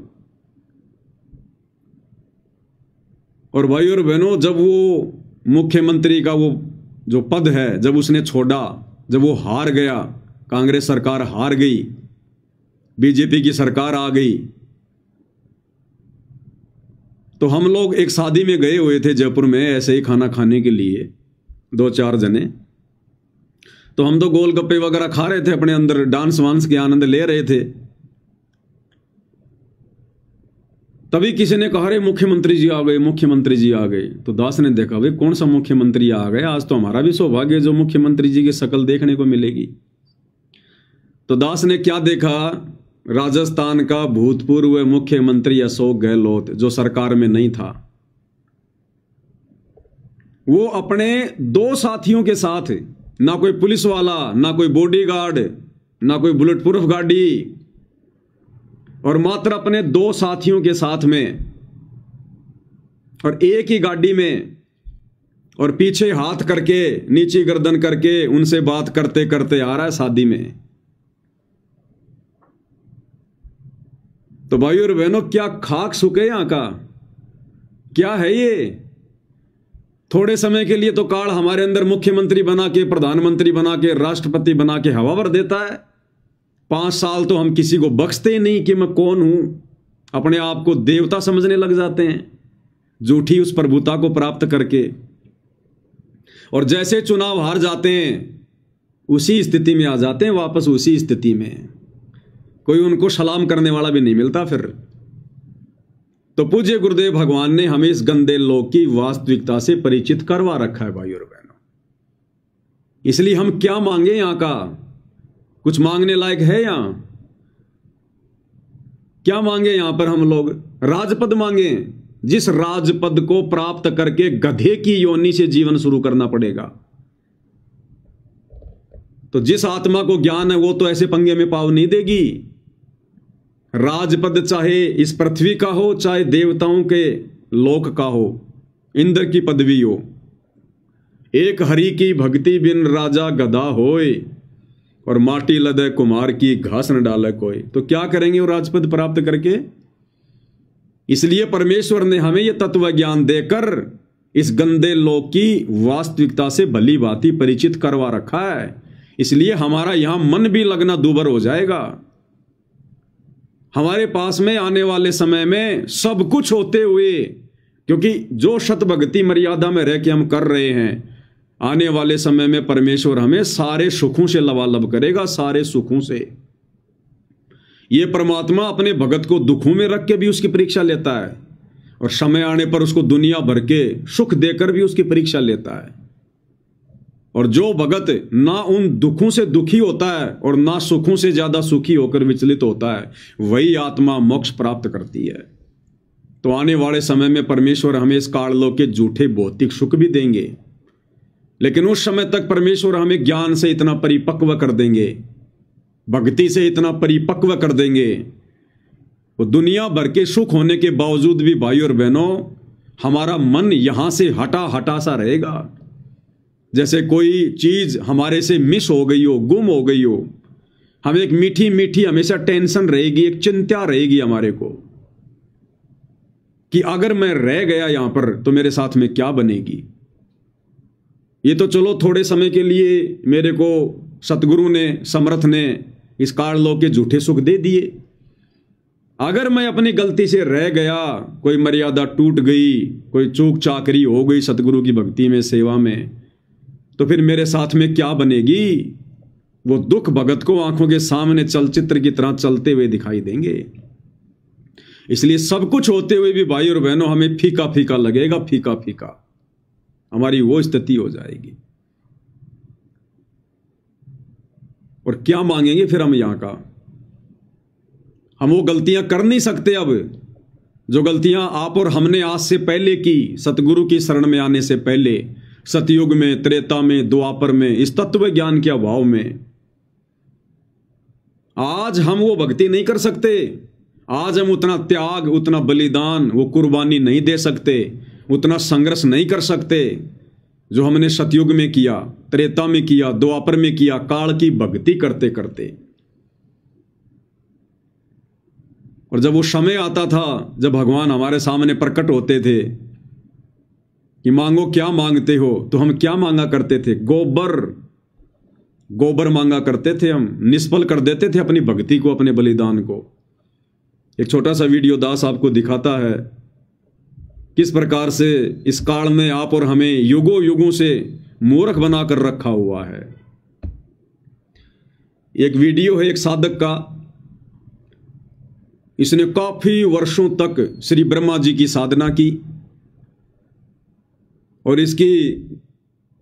और भाई और बहनों, जब वो मुख्यमंत्री का वो जो पद है जब उसने छोड़ा, जब वो हार गया, कांग्रेस सरकार हार गई, बीजेपी की सरकार आ गई, तो हम लोग एक शादी में गए हुए थे जयपुर में, ऐसे ही खाना खाने के लिए 2-4 जने। तो हम तो गोलगप्पे वगैरह खा रहे थे, अपने अंदर डांस वांस के आनंद ले रहे थे। तभी किसी ने कहा, अरे मुख्यमंत्री जी आ गए, मुख्यमंत्री जी आ गए। तो दास ने देखा, भाई कौन सा मुख्यमंत्री आ गए, आज तो हमारा भी सौभाग्य जो मुख्यमंत्री जी की शक्ल देखने को मिलेगी। तो दास ने क्या देखा, राजस्थान का भूतपूर्व मुख्यमंत्री अशोक गहलोत, जो सरकार में नहीं था, वो अपने 2 साथियों के साथ, ना कोई पुलिस वाला, ना कोई बॉडीगार्ड, ना कोई बुलेट प्रूफ गाड़ी, और मात्र अपने 2 साथियों के साथ में और एक ही गाड़ी में, और पीछे हाथ करके, नीची गर्दन करके उनसे बात करते करते आ रहा है शादी में। तो भाई और बहनों, क्या खाक सूखे यहां का, क्या है ये। थोड़े समय के लिए तो काल हमारे अंदर मुख्यमंत्री बना के, प्रधानमंत्री बना के, राष्ट्रपति बना के हवा भर देता है। 5 साल तो हम किसी को बख्शते ही नहीं कि मैं कौन हूं, अपने आप को देवता समझने लग जाते हैं, झूठी उस प्रभुता को प्राप्त करके। और जैसे चुनाव हार जाते हैं उसी स्थिति में आ जाते हैं, वापस उसी स्थिति में, कोई उनको सलाम करने वाला भी नहीं मिलता फिर। तो पूज्य गुरुदेव भगवान ने हमें इस गंदे लोक की वास्तविकता से परिचित करवा रखा है भाई और बहनों। इसलिए हम क्या मांगे यहां का, कुछ मांगने लायक है यहां? क्या मांगे यहां पर हम लोग? राजपद मांगे। जिस राजपद को प्राप्त करके गधे की योनि से जीवन शुरू करना पड़ेगा। तो जिस आत्मा को ज्ञान है वो तो ऐसे पंगे में पाव नहीं देगी। राजपद चाहे इस पृथ्वी का हो, चाहे देवताओं के लोक का हो, इंद्र की पदवी हो। एक हरि की भक्ति बिन राजा गधा होए, और माटी लदे कुमार की घास न डाले कोई। तो क्या करेंगे वो राजपद प्राप्त करके? इसलिए परमेश्वर ने हमें यह तत्व ज्ञान देकर इस गंदे लोक की वास्तविकता से भली भांति परिचित करवा रखा है। इसलिए हमारा यहां मन भी लगना दूभर हो जाएगा। हमारे पास में आने वाले समय में सब कुछ होते हुए, क्योंकि जो शत भक्ति मर्यादा में रह के हम कर रहे हैं, आने वाले समय में परमेश्वर हमें सारे सुखों से लबालब करेगा, सारे सुखों से। ये परमात्मा अपने भगत को दुखों में रख के भी उसकी परीक्षा लेता है, और समय आने पर उसको दुनिया भर के सुख देकर भी उसकी परीक्षा लेता है। और जो भगत ना उन दुखों से दुखी होता है और ना सुखों से ज्यादा सुखी होकर विचलित होता है, वही आत्मा मोक्ष प्राप्त करती है। तो आने वाले समय में परमेश्वर हमें इस काललोक के झूठे भौतिक सुख भी देंगे, लेकिन उस समय तक परमेश्वर हमें ज्ञान से इतना परिपक्व कर देंगे, भक्ति से इतना परिपक्व कर देंगे, वो दुनिया भर के सुख होने के बावजूद भी भाई और बहनों हमारा मन यहां से हटा हटा सा रहेगा। जैसे कोई चीज हमारे से मिस हो गई हो, गुम हो गई हो। हमें एक मीठी मीठी हमेशा टेंशन रहेगी, एक चिंता रहेगी हमारे को कि अगर मैं रह गया यहां पर तो मेरे साथ में क्या बनेगी। ये तो चलो थोड़े समय के लिए मेरे को सतगुरु ने, समर्थ ने इस काललोक के झूठे सुख दे दिए। अगर मैं अपनी गलती से रह गया, कोई मर्यादा टूट गई, कोई चूक चाकरी हो गई सतगुरु की भक्ति में, सेवा में, तो फिर मेरे साथ में क्या बनेगी? वो दुख भगत को आंखों के सामने चलचित्र की तरह चलते हुए दिखाई देंगे। इसलिए सब कुछ होते हुए भी भाई और बहनों हमें फीका फीका लगेगा, फीका फीका हमारी वो स्थिति हो जाएगी। और क्या मांगेंगे फिर हम यहां का? हम वो गलतियां कर नहीं सकते अब, जो गलतियां आप और हमने आज से पहले की, सतगुरु की शरण में आने से पहले, सतयुग में, त्रेता में, द्वापर में, इस तत्व ज्ञान के अभाव में। आज हम वो भक्ति नहीं कर सकते। आज हम उतना त्याग, उतना बलिदान, वो कुर्बानी नहीं दे सकते, उतना संघर्ष नहीं कर सकते जो हमने सतयुग में किया, त्रेता में किया, द्वापर में किया, काल की भक्ति करते करते। और जब वो समय आता था, जब भगवान हमारे सामने प्रकट होते थे कि मांगो क्या मांगते हो, तो हम क्या मांगा करते थे? गोबर, गोबर मांगा करते थे। हम निष्फल कर देते थे अपनी भक्ति को, अपने बलिदान को। एक छोटा सा वीडियो दास आपको दिखाता है किस प्रकार से इस काल में आप और हमें युगों युगों से मूर्ख बनाकर रखा हुआ है। एक वीडियो है एक साधक का। इसने काफी वर्षों तक श्री ब्रह्मा जी की साधना की और इसकी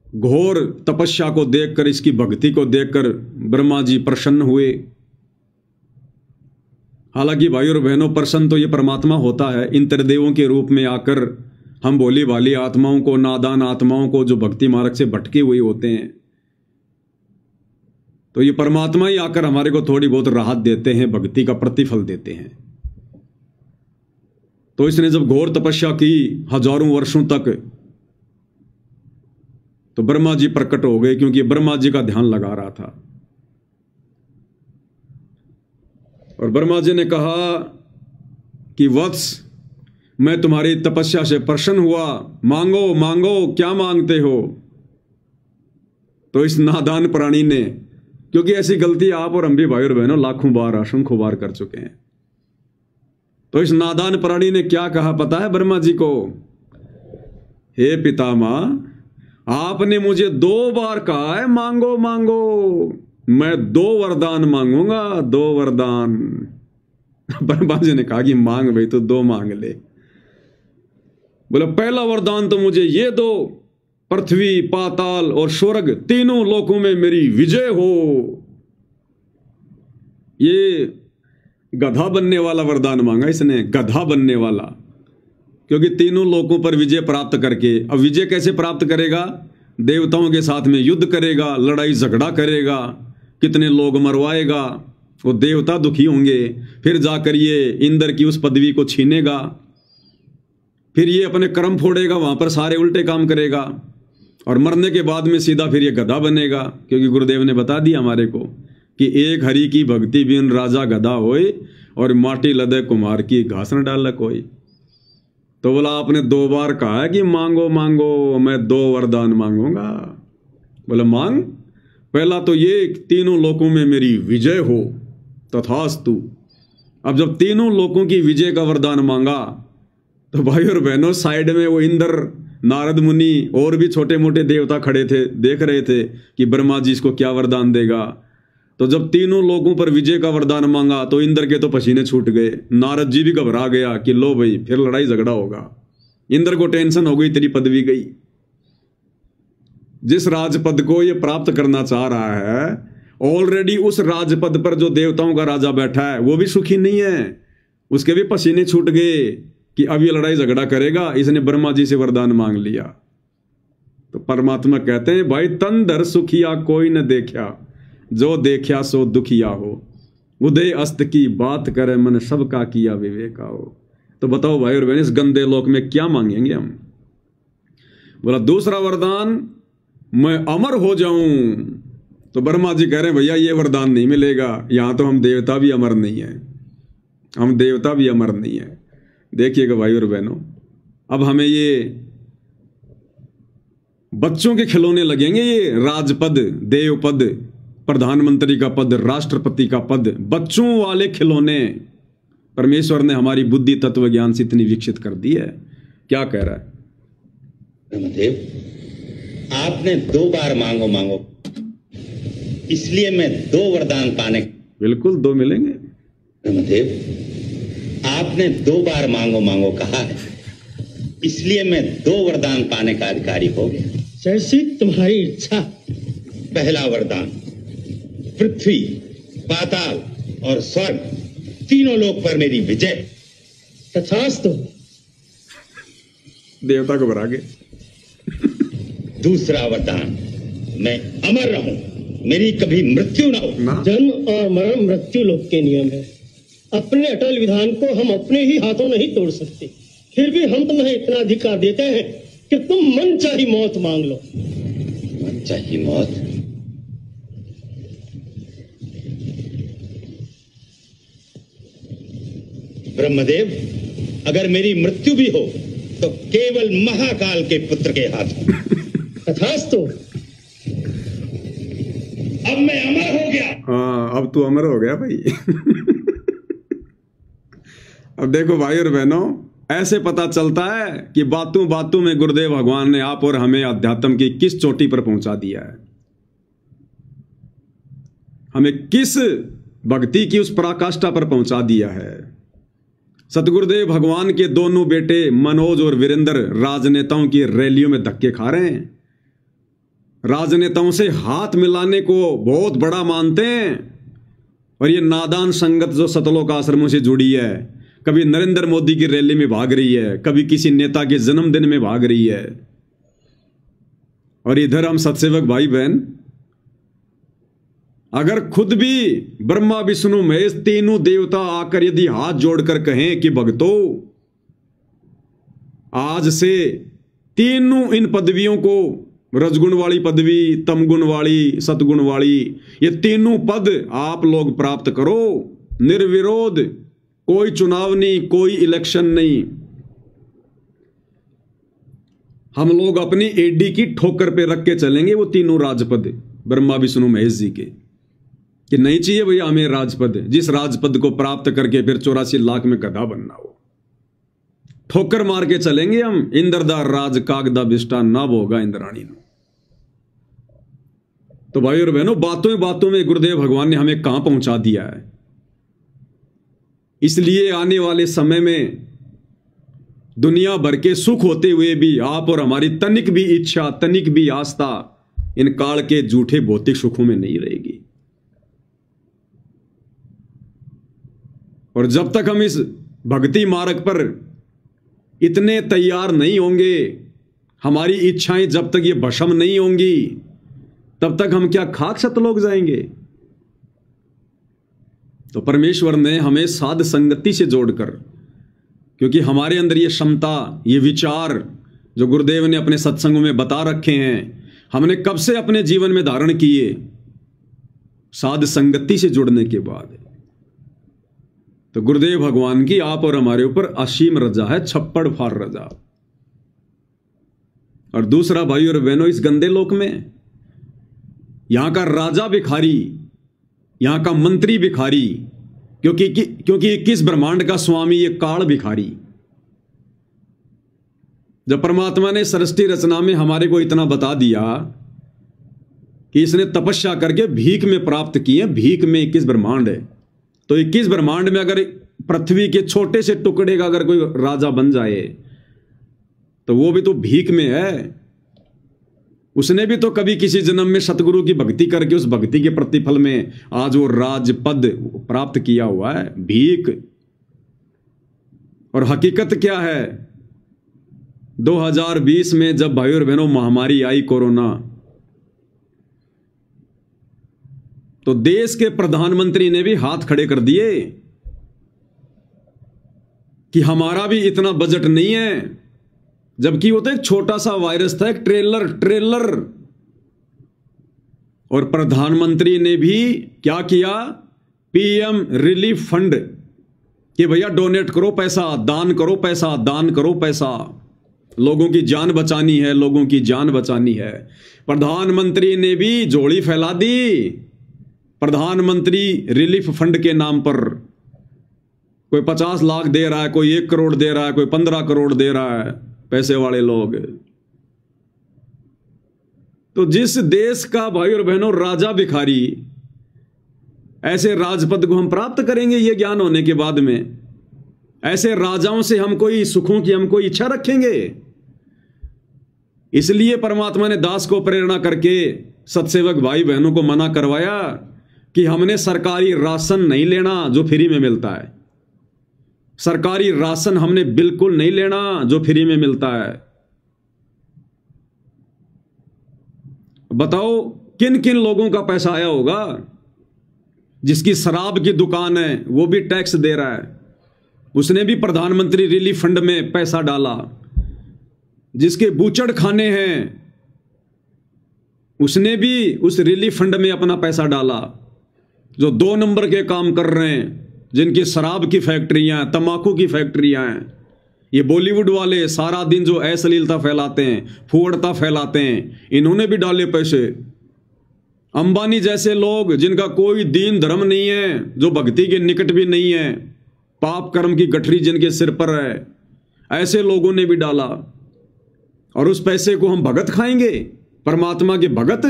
घोर तपस्या को देखकर, इसकी भक्ति को देखकर ब्रह्मा जी प्रसन्न हुए। हालांकि भाई और बहनों, प्रसन्न तो ये परमात्मा होता है। इंद्रदेवों के रूप में आकर हम भोली भाली आत्माओं को, नादान आत्माओं को जो भक्ति मार्ग से भटके हुए होते हैं, तो ये परमात्मा ही आकर हमारे को थोड़ी बहुत राहत देते हैं, भक्ति का प्रतिफल देते हैं। तो इसने जब घोर तपस्या की हजारों वर्षों तक, तो ब्रह्मा जी प्रकट हो गए, क्योंकि ब्रह्मा जी का ध्यान लगा रहा था। और ब्रह्मा जी ने कहा कि वत्स, मैं तुम्हारी तपस्या से प्रसन्न हुआ, मांगो मांगो, क्या मांगते हो? तो इस नादान प्राणी ने, क्योंकि ऐसी गलती आप और हम भी भाई और बहनों लाखों बार, असंख्यों बार कर चुके हैं, तो इस नादान प्राणी ने क्या कहा पता है ब्रह्मा जी को? हे पितामह, आपने मुझे 2 बार कहा है मांगो मांगो, मैं 2 वरदान मांगूंगा, 2 वरदान। ब्रह्मा जी ने कहा कि मांग भाई, तो 2 मांग ले। बोला पहला वरदान तो मुझे ये दो, पृथ्वी, पाताल और स्वर्ग तीनों लोकों में मेरी विजय हो। ये गधा बनने वाला वरदान मांगा इसने, गधा बनने वाला, क्योंकि तीनों लोकों पर विजय प्राप्त करके। अब विजय कैसे प्राप्त करेगा? देवताओं के साथ में युद्ध करेगा, लड़ाई झगड़ा करेगा, कितने लोग मरवाएगा, वो देवता दुखी होंगे, फिर जाकर ये इंद्र की उस पदवी को छीनेगा, फिर ये अपने कर्म फोड़ेगा, वहां पर सारे उल्टे काम करेगा, और मरने के बाद में सीधा फिर ये गधा बनेगा। क्योंकि गुरुदेव ने बता दिया हमारे को कि एक हरि की भक्ति बिन राजा गधा होए, और माटी लदे कुम्हार की घास न डाल कोई। तो बोला आपने 2 बार कहा है कि मांगो मांगो, मैं 2 वरदान मांगूंगा। बोला मांग। पहला तो ये तीनों लोकों में मेरी विजय हो, तथास्तु। अब जब तीनों लोकों की विजय का वरदान मांगा तो भाई और बहनों साइड में वो इंद्र, नारद मुनि और भी छोटे मोटे देवता खड़े थे, देख रहे थे कि ब्रह्मा जी इसको क्या वरदान देगा। तो जब तीनों लोगों पर विजय का वरदान मांगा तो इंद्र के तो पसीने छूट गए, नारद जी भी घबरा गया कि लो भाई फिर लड़ाई झगड़ा होगा। इंद्र को टेंशन हो गई, तेरी पदवी गई। जिस राजपद को ये प्राप्त करना चाह रहा है, ऑलरेडी उस राजपद पर जो देवताओं का राजा बैठा है वो भी सुखी नहीं है, उसके भी पसीने छूट गए कि अब ये लड़ाई झगड़ा करेगा। इसने ब्रह्मा जी से वरदान मांग लिया। तो परमात्मा कहते हैं भाई तन धर सुखिया कोई न देखा, जो देखा सो दुखिया हो, उदय अस्त की बात करे मन सबका किया विवेका हो। तो बताओ भाई और बहन इस गंदे लोक में क्या मांगेंगे हम? बोला दूसरा वरदान, मैं अमर हो जाऊं। तो ब्रह्मा जी कह रहे हैं भैया ये वरदान नहीं मिलेगा, यहां तो हम देवता भी अमर नहीं है, हम देवता भी अमर नहीं है। देखिएगा भाई और बहनों, अब हमें ये बच्चों के खिलौने लगेंगे, ये राजपद, देवपद, प्रधानमंत्री का पद, राष्ट्रपति का पद, बच्चों वाले खिलौने। परमेश्वर ने हमारी बुद्धि तत्व ज्ञान से इतनी विकसित कर दी है। क्या कह रहा है?
ब्रह्मदेव आपने 2 बार मांगो मांगो, इसलिए मैं 2 वरदान पाने।
बिल्कुल 2 मिलेंगे।
ब्रह्मदेव आपने 2 बार मांगो मांगो कहा है, इसलिए मैं 2 वरदान पाने का अधिकारी हो गया।
जैसी तुम्हारी इच्छा।
पहला वरदान, पृथ्वी, पाताल और स्वर्ग तीनों लोक पर मेरी विजय।
तथास्तु।
देवता को भरा गए।
दूसरा वरदान, मैं अमर रहूं, मेरी कभी मृत्यु न हो।
जन्म और मरण मृत्यु लोक के नियम है, अपने अटल विधान को हम अपने ही हाथों नहीं तोड़ सकते। फिर भी हम तुम्हें इतना अधिकार देते हैं कि तुम मन चाही मौत मांग लो।
मन चाही मौत? ब्रह्मदेव अगर मेरी मृत्यु भी हो तो केवल महाकाल के पुत्र के हाथों।
तथास्तु।
अब मैं अमर हो गया।
हाँ अब तू अमर हो गया भाई। अब देखो भाई और बहनों, ऐसे पता चलता है कि बातों बातों में गुरुदेव भगवान ने आप और हमें अध्यात्म की किस चोटी पर पहुंचा दिया है, हमें किस भक्ति की उस पराकाष्ठा पर पहुंचा दिया है। सतगुरुदेव भगवान के दोनों बेटे मनोज और वीरेंद्र राजनेताओं की रैलियों में धक्के खा रहे हैं, राजनेताओं से हाथ मिलाने को बहुत बड़ा मानते हैं। और ये नादान संगत जो सतलोक आश्रमों से जुड़ी है, कभी नरेंद्र मोदी की रैली में भाग रही है, कभी किसी नेता के जन्मदिन में भाग रही है। और इधर हम सत्सेवक भाई बहन, अगर खुद भी ब्रह्मा विष्णु महेश तीनों देवता आकर यदि हाथ जोड़कर कहें कि भक्तों आज से तीनों इन पदवियों को, रजगुण वाली पदवी, तमगुण वाली, सतगुण वाली, ये तीनों पद आप लोग प्राप्त करो निर्विरोध, कोई चुनाव नहीं, कोई इलेक्शन नहीं। हम लोग अपनी एडी की ठोकर पे रख के चलेंगे वो तीनों राजपद ब्रह्मा विष्णु महेश जी के, कि नहीं चाहिए भैया हमें राजपद, जिस राजपद को प्राप्त करके फिर 84 लाख में गधा बनना हो। ठोकर मार के चलेंगे हम, इंद्रदा राज कागदा बिष्टा ना होगा इंद्राणी नो। तो भाई और बहनों, बातों ही बातों में गुरुदेव भगवान ने हमें कहां पहुंचा दिया है। इसलिए आने वाले समय में दुनिया भर के सुख होते हुए भी आप और हमारी तनिक भी इच्छा, तनिक भी आस्था इन काल के झूठे भौतिक सुखों में नहीं रहेगी। और जब तक हम इस भक्ति मार्ग पर इतने तैयार नहीं होंगे, हमारी इच्छाएं जब तक ये भस्म नहीं होंगी, तब तक हम क्या खाक सतलोक जाएंगे। तो परमेश्वर ने हमें साध संगति से जोड़कर, क्योंकि हमारे अंदर ये क्षमता, ये विचार जो गुरुदेव ने अपने सत्संगों में बता रखे हैं, हमने कब से अपने जीवन में धारण किए, साध संगति से जुड़ने के बाद। तो गुरुदेव भगवान की आप और हमारे ऊपर असीम रजा है, छप्पड़ फाड़ रजा। और दूसरा भाई और बहनों, इस गंदे लोक में यहां का राजा भिखारी, यहां का मंत्री भिखारी, क्योंकि 21 ब्रह्मांड का स्वामी ये काल भिखारी। जब परमात्मा ने सृष्टि रचना में हमारे को इतना बता दिया कि इसने तपस्या करके भीख में प्राप्त किए, भीख में 21 ब्रह्मांड है, तो 21 ब्रह्मांड में अगर पृथ्वी के छोटे से टुकड़े का अगर कोई राजा बन जाए तो वो भी तो भीख में है। उसने भी तो कभी किसी जन्म में सतगुरु की भक्ति करके उस भक्ति के प्रतिफल में आज वो राजपद प्राप्त किया हुआ है, भीख। और हकीकत क्या है, 2020 में जब भाई और बहनों महामारी आई कोरोना, तो देश के प्रधानमंत्री ने भी हाथ खड़े कर दिए कि हमारा भी इतना बजट नहीं है, जबकि वो तो एक छोटा सा वायरस था, एक ट्रेलर। और प्रधानमंत्री ने भी क्या किया, पीएम रिलीफ फंड, कि भैया डोनेट करो पैसा, दान करो पैसा, दान करो पैसा, लोगों की जान बचानी है, लोगों की जान बचानी है। प्रधानमंत्री ने भी झोली फैला दी, प्रधानमंत्री रिलीफ फंड के नाम पर। कोई 50 लाख दे रहा है, कोई 1 करोड़ दे रहा है, कोई 15 करोड़ दे रहा है, पैसे वाले लोग। तो जिस देश का भाई और बहनों राजा भिखारी, ऐसे राजपद को हम प्राप्त करेंगे ये ज्ञान होने के बाद में? ऐसे राजाओं से हम कोई सुखों की हम कोई इच्छा रखेंगे? इसलिए परमात्मा ने दास को प्रेरणा करके सत्सेवक भाई बहनों को मना करवाया कि हमने सरकारी राशन नहीं लेना जो फ्री में मिलता है। सरकारी राशन हमने बिल्कुल नहीं लेना जो फ्री में मिलता है। बताओ किन किन लोगों का पैसा आया होगा? जिसकी शराब की दुकान है वो भी टैक्स दे रहा है, उसने भी प्रधानमंत्री रिलीफ फंड में पैसा डाला। जिसके बूचड़ खाने हैं उसने भी उस रिलीफ फंड में अपना पैसा डाला। जो 2 नंबर के काम कर रहे हैं, जिनकी शराब की फैक्ट्रियां, तंबाकू की फैक्ट्रियां हैं, ये बॉलीवुड वाले सारा दिन जो अश्लीलता फैलाते हैं, फुहड़ता फैलाते हैं, इन्होंने भी डाले पैसे। अंबानी जैसे लोग जिनका कोई दीन धर्म नहीं है, जो भक्ति के निकट भी नहीं है, पाप कर्म की गठरी जिनके सिर पर है, ऐसे लोगों ने भी डाला। और उस पैसे को हम भगत खाएंगे, परमात्मा के भगत,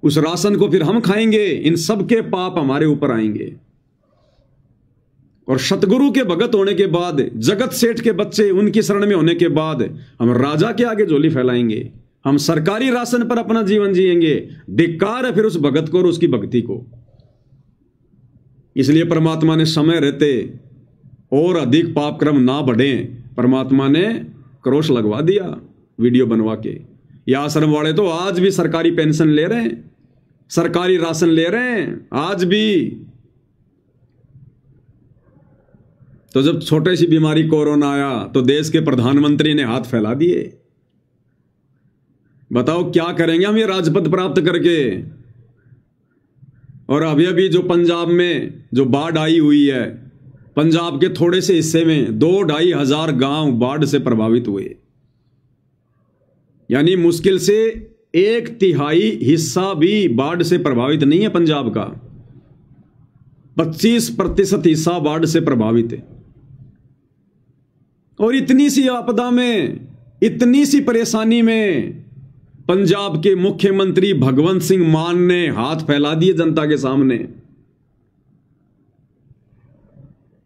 उस राशन को फिर हम खाएंगे। इन सब के पाप हमारे ऊपर आएंगे। और सतगुरु के भगत होने के बाद, जगत सेठ के बच्चे उनकी शरण में होने के बाद हम राजा के आगे झोली फैलाएंगे, हम सरकारी राशन पर अपना जीवन जिएंगे। धिक्कार है फिर उस भगत को और उसकी भक्ति को। इसलिए परमात्मा ने समय रहते और अधिक पाप क्रम ना बढ़े, परमात्मा ने क्रोश लगवा दिया वीडियो बनवा के। ये आश्रम वाले तो आज भी सरकारी पेंशन ले रहे हैं, सरकारी राशन ले रहे हैं आज भी। तो जब छोटी सी बीमारी कोरोना आया तो देश के प्रधानमंत्री ने हाथ फैला दिए। बताओ क्या करेंगे हम ये राजपद प्राप्त करके? और अभी अभी जो पंजाब में जो बाढ़ आई हुई है, पंजाब के थोड़े से हिस्से में 2-2.5 हजार गांव बाढ़ से प्रभावित हुए। यानी मुश्किल से 1/3 हिस्सा भी बाढ़ से प्रभावित नहीं है पंजाब का, 25% हिस्सा बाढ़ से प्रभावित है। और इतनी सी आपदा में, इतनी सी परेशानी में पंजाब के मुख्यमंत्री भगवंत सिंह मान ने हाथ फैला दिए जनता के सामने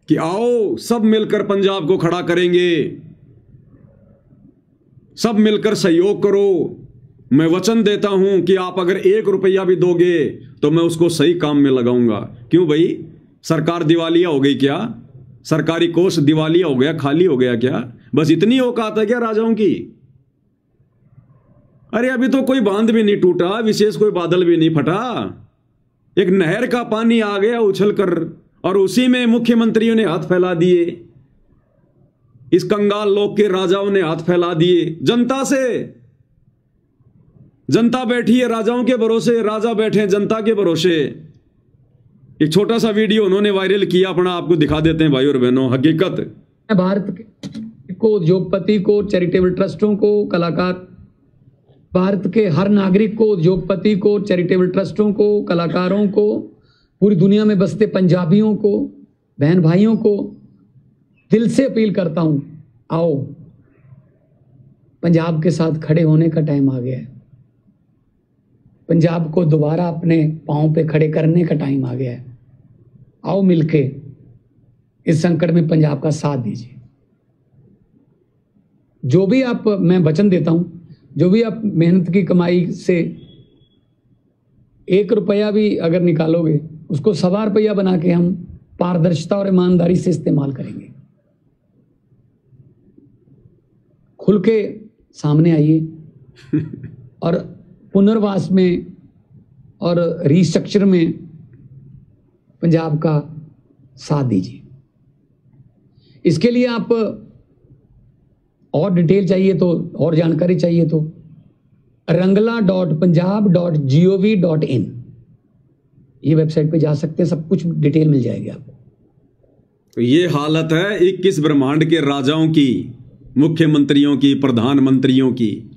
कि आओ सब मिलकर पंजाब को खड़ा करेंगे, सब मिलकर सहयोग करो। मैं वचन देता हूं कि आप अगर 1 रुपया भी दोगे तो मैं उसको सही काम में लगाऊंगा। क्यों भाई? सरकार दिवालिया हो गई क्या? सरकारी कोष दिवालिया हो गया, खाली हो गया क्या? बस इतनी औकात है क्या राजाओं की? अरे अभी तो कोई बांध भी नहीं टूटा, विशेष कोई बादल भी नहीं फटा, एक नहर का पानी आ गया उछल कर और उसी में मुख्यमंत्रियों ने हाथ फैला दिए, इस कंगाल लोक के राजाओं ने हाथ फैला दिए जनता से। जनता बैठी है राजाओं के भरोसे, राजा बैठे हैं जनता के भरोसे। एक छोटा सा वीडियो उन्होंने वायरल किया अपना, आपको दिखा देते हैं भाई और बहनों। हकीकत
भारत को, उद्योगपति को, चैरिटेबल ट्रस्टों को, कलाकार, भारत के हर नागरिक को, उद्योगपति को, चैरिटेबल ट्रस्टों को, कलाकारों को, पूरी दुनिया में बसते पंजाबियों को, बहन भाइयों को दिल से अपील करता हूं, आओ पंजाब के साथ खड़े होने का टाइम आ गया है। पंजाब को दोबारा अपने पांव पे खड़े करने का टाइम आ गया है। आओ मिलके इस संकट में पंजाब का साथ दीजिए। जो भी आप, मैं वचन देता हूं, जो भी आप मेहनत की कमाई से 1 रुपया भी अगर निकालोगे, उसको 1.25 रुपया बना के हम पारदर्शिता और ईमानदारी से इस्तेमाल करेंगे। खुल के सामने आइए और पुनर्वास में और रीस्ट्रक्चर में पंजाब का साथ दीजिए। इसके लिए आप और डिटेल चाहिए तो, और जानकारी चाहिए तो rangla.punjab.gov.in ये वेबसाइट पे जा सकते हैं, सब कुछ डिटेल मिल जाएगी आपको।
तो ये हालत है 21 ब्रह्मांड के राजाओं की, मुख्यमंत्रियों की, प्रधानमंत्रियों की।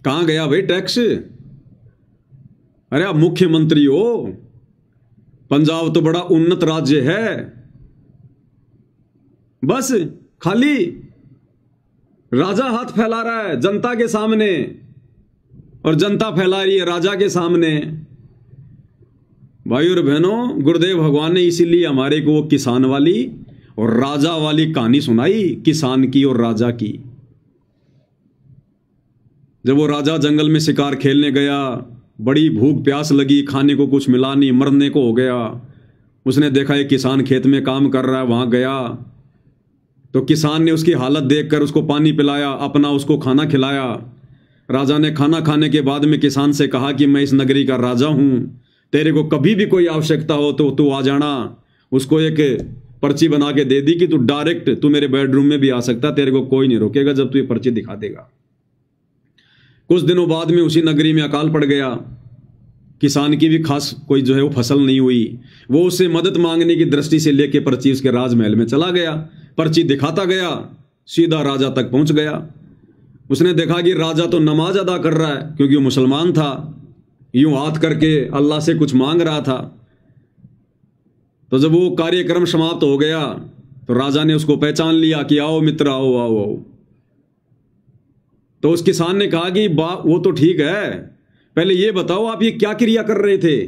कहां गया भाई टैक्स? अरे आप मुख्यमंत्री हो, पंजाब तो बड़ा उन्नत राज्य है, बस खाली राजा हाथ फैला रहा है जनता के सामने और जनता फैला रही है राजा के सामने। भाई और बहनों, गुरुदेव भगवान ने इसीलिए हमारे को वो किसान वाली और राजा वाली कहानी सुनाई, किसान की और राजा की। जब वो राजा जंगल में शिकार खेलने गया, बड़ी भूख प्यास लगी, खाने को कुछ मिला नहीं, मरने को हो गया। उसने देखा एक किसान खेत में काम कर रहा है, वहां गया तो किसान ने उसकी हालत देखकर उसको पानी पिलाया, अपना उसको खाना खिलाया। राजा ने खाना खाने के बाद में किसान से कहा कि मैं इस नगरी का राजा हूं, तेरे को कभी भी कोई आवश्यकता हो तो तू आ जाना। उसको एक पर्ची बना के दे दी कि तू डायरेक्ट तू मेरे बेडरूम में भी आ सकता, तेरे को कोई नहीं रोकेगा जब तू ये पर्ची दिखा देगा। कुछ दिनों बाद में उसी नगरी में अकाल पड़ गया। किसान की भी खास कोई जो है वो फसल नहीं हुई। वो उससे मदद मांगने की दृष्टि से लेके पर्ची उसके राजमहल में चला गया, पर्ची दिखाता गया, सीधा राजा तक पहुंच गया। उसने देखा कि राजा तो नमाज अदा कर रहा है, क्योंकि वो मुसलमान था, यूं हाथ करके अल्लाह से कुछ मांग रहा था। तो जब वो कार्यक्रम समाप्त हो गया तो राजा ने उसको पहचान लिया कि आओ मित्र, आओ आओ आओ। तो उस किसान ने कहा कि वो तो ठीक है, पहले ये बताओ आप ये क्या क्रिया कर रहे थे?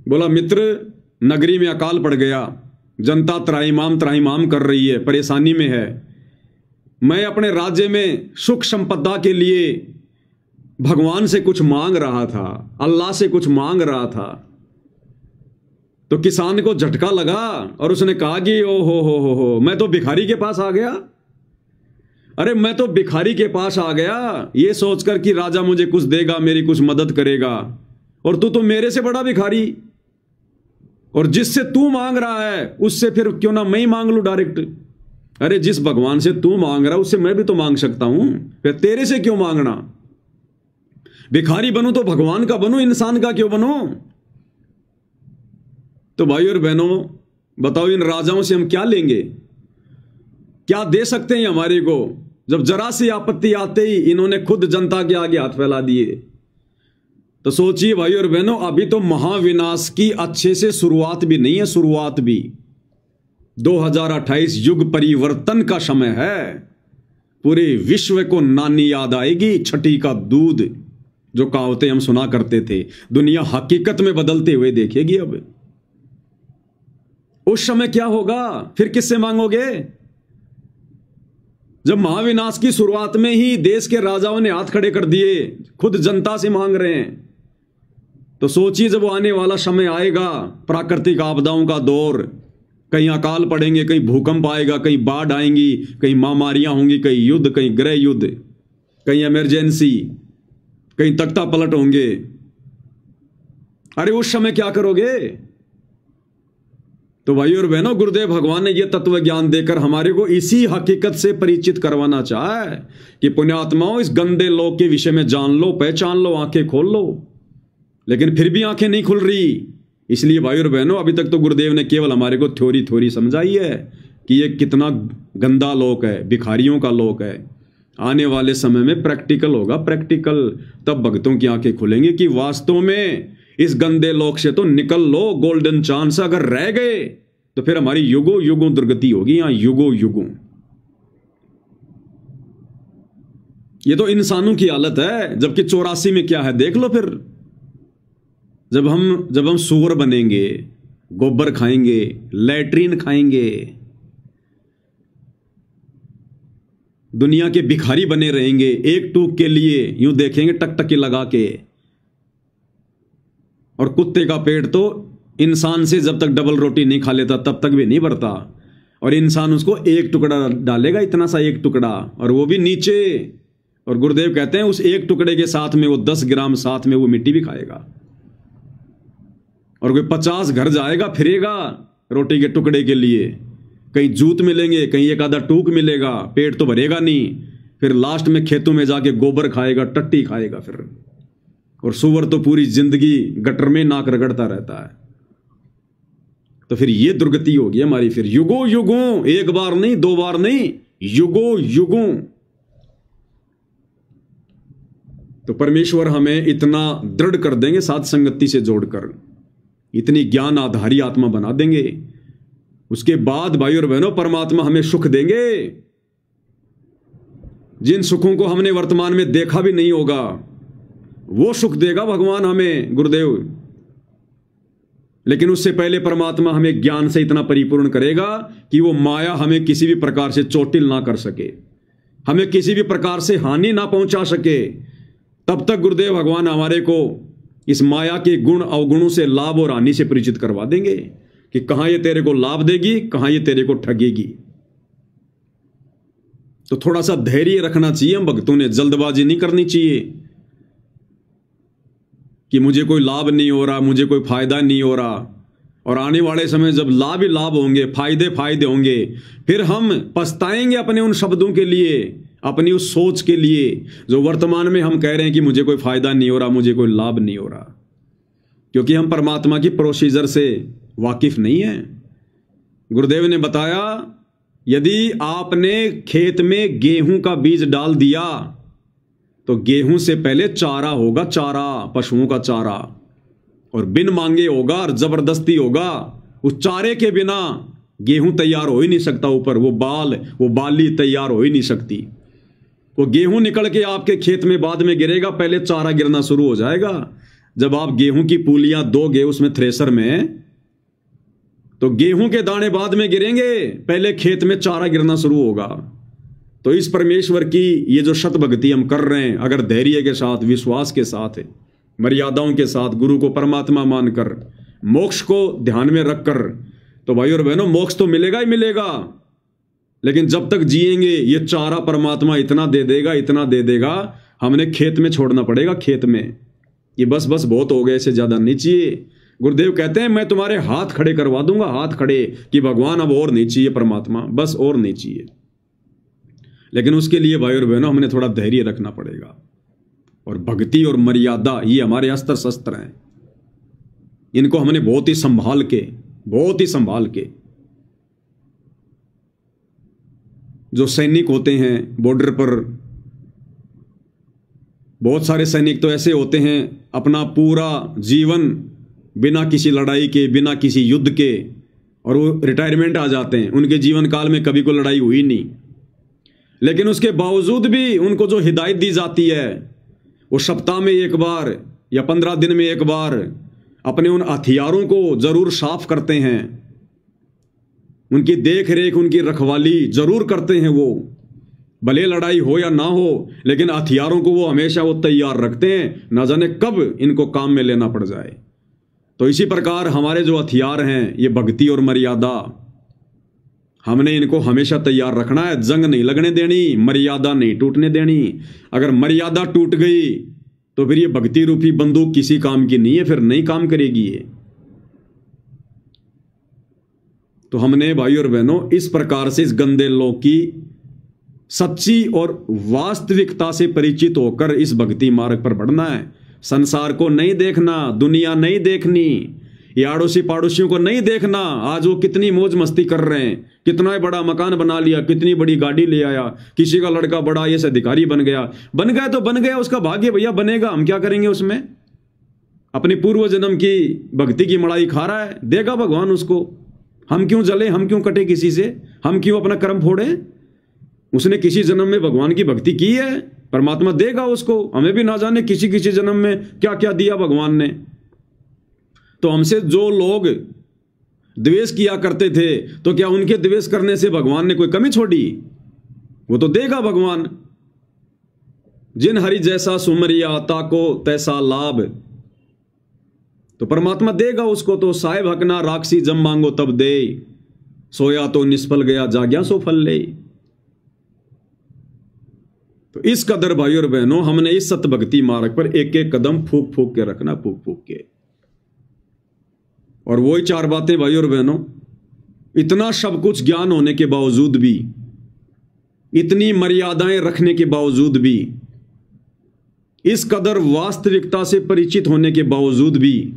बोला मित्र, नगरी में अकाल पड़ गया, जनता त्राहिमाम कर रही है, परेशानी में है। मैं अपने राज्य में सुख संपदा के लिए भगवान से कुछ मांग रहा था, अल्लाह से कुछ मांग रहा था। तो किसान को झटका लगा और उसने कहा कि ओ हो, मैं तो भिखारी के पास आ गया। अरे मैं तो भिखारी के पास आ गया ये सोचकर कि राजा मुझे कुछ देगा, मेरी कुछ मदद करेगा, और तू तो मेरे से बड़ा भिखारी, और जिससे तू मांग रहा है उससे फिर क्यों ना मैं ही मांग लूं डायरेक्ट। अरे जिस भगवान से तू मांग रहा है उससे मैं भी तो मांग सकता हूं, फिर तेरे से क्यों मांगना? भिखारी बनूं तो भगवान का बनूं, इंसान का क्यों बनूं? तो भाई और बहनों बताओ, इन राजाओं से हम क्या लेंगे? क्या दे सकते हैं हमारे को, जब जरा सी आपत्ति आते ही इन्होंने खुद जनता के आगे हाथ फैला दिए। तो सोचिए भाई और बहनों, अभी तो महाविनाश की अच्छे से शुरुआत भी नहीं है, शुरुआत भी। 2028 युग परिवर्तन का समय है। पूरे विश्व को नानी याद आएगी, छठी का दूध, जो कहावतें हम सुना करते थे, दुनिया हकीकत में बदलते हुए देखेगी। अब उस समय क्या होगा? फिर किससे मांगोगे? जब महाविनाश की शुरुआत में ही देश के राजाओं ने हाथ खड़े कर दिए, खुद जनता से मांग रहे हैं, तो सोचिए जब वो आने वाला समय आएगा, प्राकृतिक आपदाओं का दौर, कहीं अकाल पड़ेंगे, कहीं भूकंप आएगा, कहीं बाढ़ आएंगी, कहीं महामारियां होंगी, कहीं युद्ध, कहीं गृह युद्ध, कहीं इमरजेंसी, कहीं तख्ता पलट होंगे। अरे उस समय क्या करोगे? तो भाई और बहनों, गुरुदेव भगवान ने यह तत्व ज्ञान देकर हमारे को इसी हकीकत से परिचित करवाना चाहा है कि पुण्यात्माओं, इस गंदे लोक के विषय में जान लो, पहचान लो, आंखें खोल लो। लेकिन फिर भी आंखें नहीं खुल रही। इसलिए भाई और बहनों, अभी तक तो गुरुदेव ने केवल हमारे को थ्योरी समझाई है कि ये कितना गंदा लोक है, भिखारियों का लोक है। आने वाले समय में प्रैक्टिकल होगा, प्रैक्टिकल, तब भक्तों की आंखें खुलेंगी कि वास्तव में इस गंदे लोक से तो निकल लो, गोल्डन चांस। अगर रह गए तो फिर हमारी युगों युगों दुर्गति होगी, यहां युगों युगों। ये तो इंसानों की हालत है, जबकि 84 में क्या है देख लो। फिर जब हम सूअर बनेंगे, गोबर खाएंगे, लैट्रीन खाएंगे, दुनिया के भिखारी बने रहेंगे, एक टूक के लिए यूं देखेंगे टकटकी लगा के। और कुत्ते का पेट तो इंसान से जब तक डबल रोटी नहीं खा लेता तब तक भी नहीं भरता, और इंसान उसको एक टुकड़ा डालेगा, इतना सा एक टुकड़ा, और वो भी नीचे। और गुरुदेव कहते हैं उस एक टुकड़े के साथ में वो 10 ग्राम साथ में वो मिट्टी भी खाएगा। और कोई 50 घर जाएगा, फिरेगा रोटी के टुकड़े के लिए, कहीं जूत मिलेंगे, कहीं एक आधा टूक मिलेगा, पेट तो भरेगा नहीं। फिर लास्ट में खेतों में जाके गोबर खाएगा, टट्टी खाएगा फिर। और सूअर तो पूरी जिंदगी गटर में नाक रगड़ता रहता है। तो फिर ये दुर्गति होगी हमारी, फिर युगों युगों, एक बार नहीं, 2 बार नहीं, युगों युगों। तो परमेश्वर हमें इतना दृढ़ कर देंगे साथ संगति से जोड़कर, इतनी ज्ञान आधारी आत्मा बना देंगे। उसके बाद भाई और बहनों, परमात्मा हमें सुख देंगे, जिन सुखों को हमने वर्तमान में देखा भी नहीं होगा, वो सुख देगा भगवान हमें, गुरुदेव। लेकिन उससे पहले परमात्मा हमें ज्ञान से इतना परिपूर्ण करेगा कि वो माया हमें किसी भी प्रकार से चोटिल ना कर सके, हमें किसी भी प्रकार से हानि ना पहुंचा सके। तब तक गुरुदेव भगवान हमारे को इस माया के गुण अवगुणों से, लाभ और हानि से परिचित करवा देंगे कि कहां ये तेरे को लाभ देगी, कहां ये तेरे को ठगेगी। तो थोड़ा सा धैर्य रखना चाहिए हम भक्तों ने, जल्दबाजी नहीं करनी चाहिए कि मुझे कोई लाभ नहीं हो रहा, मुझे कोई फायदा नहीं हो रहा। और आने वाले समय जब लाभ ही लाभ होंगे, फायदे होंगे, फिर हम पछताएंगे अपने उन शब्दों के लिए, अपनी उस सोच के लिए जो वर्तमान में हम कह रहे हैं कि मुझे कोई फायदा नहीं हो रहा, मुझे कोई लाभ नहीं हो रहा, क्योंकि हम परमात्मा की प्रोसीजर से वाकिफ नहीं है। गुरुदेव ने बताया, यदि आपने खेत में गेहूं का बीज डाल दिया तो गेहूं से पहले चारा होगा, चारा, पशुओं का चारा, और बिन मांगे होगा और जबरदस्ती होगा। उस चारे के बिना गेहूं तैयार हो ही नहीं सकता, ऊपर वो बाली तैयार हो ही नहीं सकती। वो गेहूं निकल के आपके खेत में बाद में गिरेगा, पहले चारा गिरना शुरू हो जाएगा। जब आप गेहूं की पूलियां दोगे उसमें थ्रेसर में, तो गेहूं के दाने बाद में गिरेंगे, पहले खेत में चारा गिरना शुरू होगा। तो इस परमेश्वर की ये जो शत भक्ति हम कर रहे हैं, अगर धैर्य के साथ, विश्वास के साथ, मर्यादाओं के साथ, गुरु को परमात्मा मानकर, मोक्ष को ध्यान में रखकर, तो भाई और बहनों, मोक्ष तो मिलेगा ही मिलेगा। लेकिन जब तक जिएंगे ये चारा परमात्मा इतना दे देगा, इतना दे देगा, हमने खेत में छोड़ना पड़ेगा, खेत में। ये बस बहुत हो गया, इससे ज्यादा नहीं चाहिए। गुरुदेव कहते हैं मैं तुम्हारे हाथ खड़े करवा दूंगा, हाथ खड़े, कि भगवान अब और नहीं चाहिए, परमात्मा बस और नहीं चाहिए। लेकिन उसके लिए भाई और बहनों हमने थोड़ा धैर्य रखना पड़ेगा, और भक्ति और मर्यादा ये हमारे अस्त्र शस्त्र हैं, इनको हमने बहुत ही संभाल के, जो सैनिक होते हैं बॉर्डर पर, बहुत सारे सैनिक तो ऐसे होते हैं अपना पूरा जीवन बिना किसी लड़ाई के, बिना किसी युद्ध के, और वो रिटायरमेंट आ जाते हैं, उनके जीवन काल में कभी कोई लड़ाई हुई नहीं। लेकिन उसके बावजूद भी उनको जो हिदायत दी जाती है, वो सप्ताह में एक बार या 15 दिन में एक बार अपने उन हथियारों को जरूर साफ करते हैं, उनकी देख रेख, उनकी रखवाली जरूर करते हैं वो। भले लड़ाई हो या ना हो, लेकिन हथियारों को वो हमेशा वो तैयार रखते हैं, ना जाने कब इनको काम में लेना पड़ जाए। तो इसी प्रकार हमारे जो हथियार हैं, ये भक्ति और मर्यादा, हमने इनको हमेशा तैयार रखना है। जंग नहीं लगने देनी, मर्यादा नहीं टूटने देनी। अगर मर्यादा टूट गई तो फिर ये भक्ति रूपी बंदूक किसी काम की नहीं है, फिर नहीं काम करेगी ये। तो हमने भाई और बहनों इस प्रकार से इस गंदे लोक की सच्ची और वास्तविकता से परिचित होकर इस भक्ति मार्ग पर बढ़ना है। संसार को नहीं देखना, दुनिया नहीं देखनी, ये आड़ोसी पाड़ोसियों को नहीं देखना। आज वो कितनी मौज मस्ती कर रहे हैं, कितना बड़ा मकान बना लिया, कितनी बड़ी गाड़ी ले आया, किसी का लड़का बड़ा ये अधिकारी बन गया तो बन गया, उसका भाग्य भैया, बनेगा, हम क्या करेंगे उसमें। अपनी पूर्व जन्म की भक्ति की मड़ाई खा रहा है, देगा भगवान उसको। हम क्यों जले, हम क्यों कटे किसी से, हम क्यों अपना कर्म फोड़े। उसने किसी जन्म में भगवान की भक्ति की है, परमात्मा देगा उसको। हमें भी ना जाने किसी किसी जन्म में क्या क्या दिया भगवान ने। तो हमसे जो लोग द्वेष किया करते थे, तो क्या उनके द्वेष करने से भगवान ने कोई कमी छोड़ी? वो तो देगा भगवान। जिन हरि जैसा सुमरिया ताको तैसा लाभ, तो परमात्मा देगा उसको। तो साहेब हकना राक्षसी जब मांगो तब दे, सोया तो निष्फल गया जाग्या सो फल ले। तो इस कदर भाई और बहनों हमने इस सत भक्ति मार्ग पर एक एक कदम फूक फूक के रखना, फूक फूक के। और वही चार बातें भाई और बहनों, इतना सब कुछ ज्ञान होने के बावजूद भी, इतनी मर्यादाएं रखने के बावजूद भी, इस कदर वास्तविकता से परिचित होने के बावजूद भी,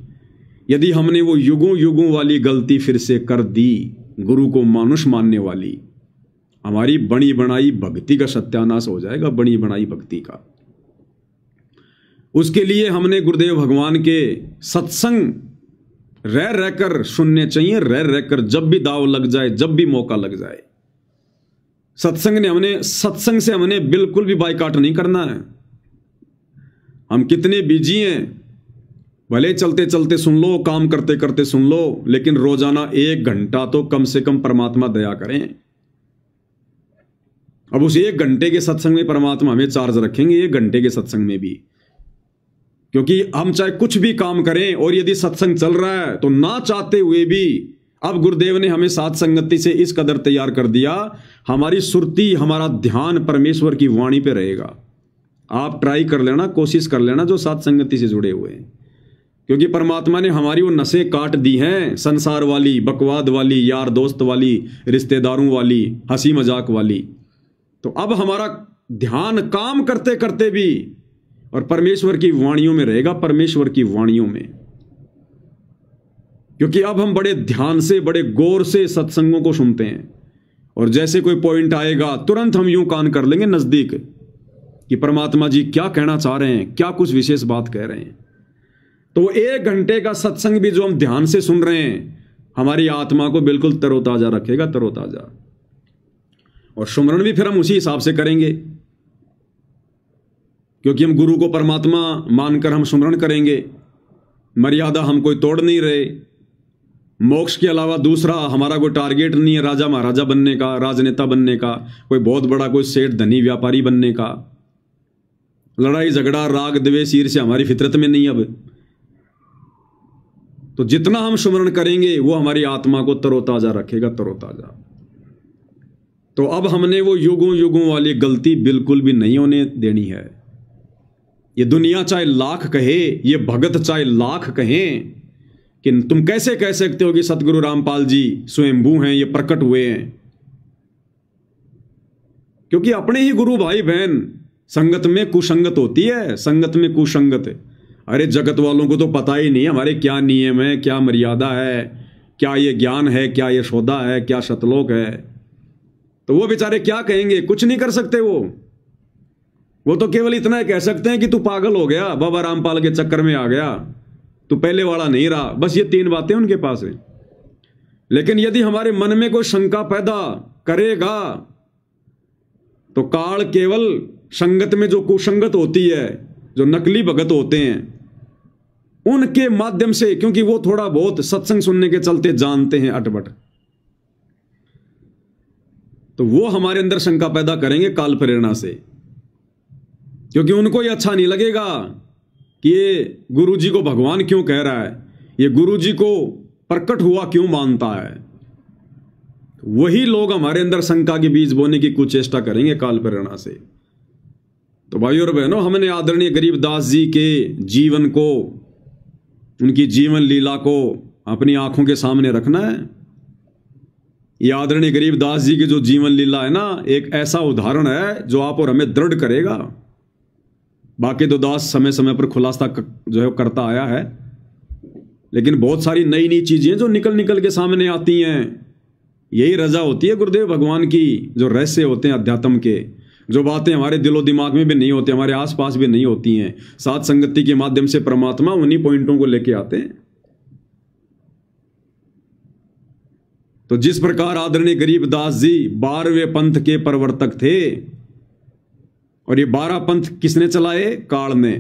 यदि हमने वो युगों युगों वाली गलती फिर से कर दी, गुरु को मानुष मानने वाली, हमारी बनी बनाई भक्ति का सत्यानाश हो जाएगा, बनी बनाई भक्ति का। उसके लिए हमने गुरुदेव भगवान के सत्संग रह रहकर सुनने चाहिए, रह रहकर, जब भी दाव लग जाए, जब भी मौका लग जाए। सत्संग से हमने बिल्कुल भी बायकॉट नहीं करना है। हम कितने बिजी हैं, भले चलते चलते सुन लो, काम करते करते सुन लो, लेकिन रोजाना 1 घंटा तो कम से कम परमात्मा दया करें। अब उस 1 घंटे के सत्संग में परमात्मा हमें चार्ज रखेंगे, 1 घंटे के सत्संग में भी। क्योंकि हम चाहे कुछ भी काम करें, और यदि सत्संग चल रहा है तो ना चाहते हुए भी अब गुरुदेव ने हमें साथ संगति से इस कदर तैयार कर दिया, हमारी सुरती, हमारा ध्यान परमेश्वर की वाणी पे रहेगा। आप ट्राई कर लेना, कोशिश कर लेना, जो साथ संगति से जुड़े हुए हैं। क्योंकि परमात्मा ने हमारी वो नसें काट दी हैं, संसार वाली, बकवाद वाली, यार दोस्त वाली, रिश्तेदारों वाली, हंसी मजाक वाली। तो अब हमारा ध्यान काम करते करते भी और परमेश्वर की वाणियों में रहेगा, परमेश्वर की वाणियों में। क्योंकि अब हम बड़े ध्यान से, बड़े गौर से सत्संगों को सुनते हैं, और जैसे कोई पॉइंट आएगा तुरंत हम यूं कान कर लेंगे नजदीक कि परमात्मा जी क्या कहना चाह रहे हैं, क्या कुछ विशेष बात कह रहे हैं। तो 1 घंटे का सत्संग भी जो हम ध्यान से सुन रहे हैं, हमारी आत्मा को बिल्कुल तरोताजा रखेगा, तरोताजा। और सुमरण भी फिर हम उसी हिसाब से करेंगे, क्योंकि हम गुरु को परमात्मा मानकर हम सुमरण करेंगे। मर्यादा हम कोई तोड़ नहीं रहे। मोक्ष के अलावा दूसरा हमारा कोई टारगेट नहीं है, राजा महाराजा बनने का, राजनेता बनने का, कोई बहुत बड़ा कोई सेठ धनी व्यापारी बनने का। लड़ाई झगड़ा राग द्वेष ईर्ष्या हमारी फितरत में नहीं। अब तो जितना हम सुमरण करेंगे वो हमारी आत्मा को तरोताजा रखेगा, तरोताजा। तो अब हमने वो युगों युगों वाली गलती बिल्कुल भी नहीं होने देनी है। ये दुनिया चाहे लाख कहे, ये भगत चाहे लाख कहें कि तुम कैसे कह सकते हो कि सतगुरु रामपाल जी स्वयंभू हैं, ये प्रकट हुए हैं। क्योंकि अपने ही गुरु भाई बहन संगत में कुसंगत होती है, संगत में कुसंगत। अरे जगत वालों को तो पता ही नहीं हमारे क्या नियम है, क्या मर्यादा है, क्या ये ज्ञान है, क्या ये सौदा है, क्या शतलोक है। तो वो बेचारे क्या कहेंगे, कुछ नहीं कर सकते। वो तो केवल इतना कह सकते हैं कि तू पागल हो गया, बाबा रामपाल के चक्कर में आ गया, तू पहले वाला नहीं रहा। बस ये 3 बातें उनके पास है। लेकिन यदि हमारे मन में कोई शंका पैदा करेगा तो काल केवल संगत में जो कुसंगत होती है, जो नकली भगत होते हैं, उनके माध्यम से, क्योंकि वो थोड़ा बहुत सत्संग सुनने के चलते जानते हैं अटपट, तो वो हमारे अंदर शंका पैदा करेंगे काल प्रेरणा से, क्योंकि उनको ये अच्छा नहीं लगेगा कि ये गुरु जी को भगवान क्यों कह रहा है, ये गुरु जी को प्रकट हुआ क्यों मानता है। वही लोग हमारे अंदर शंका के बीज बोने की कुछ चेष्टा करेंगे काल प्रेरणा से। तो भाइयों और बहनों, हमने आदरणीय गरीबदास जी के जीवन को, उनकी जीवन लीला को अपनी आंखों के सामने रखना है। ये आदरणीय गरीबदास जी की जो जीवन लीला है ना, एक ऐसा उदाहरण है जो आप और हमें दृढ़ करेगा। बाकी तो दास समय समय पर खुलासा जो है करता आया है, लेकिन बहुत सारी नई नई चीजें जो निकल निकल के सामने आती हैं, यही रजा होती है गुरुदेव भगवान की। जो रहस्य होते हैं अध्यात्म के, जो बातें हमारे दिलो दिमाग में भी नहीं होती, हमारे आसपास भी नहीं होती हैं, साथ संगति के माध्यम से परमात्मा उन्हीं पॉइंटों को लेके आते हैं। तो जिस प्रकार आदरणीय गरीबदास जी 12वें पंथ के प्रवर्तक थे, और ये 12 पंथ किसने चलाए? काल ने।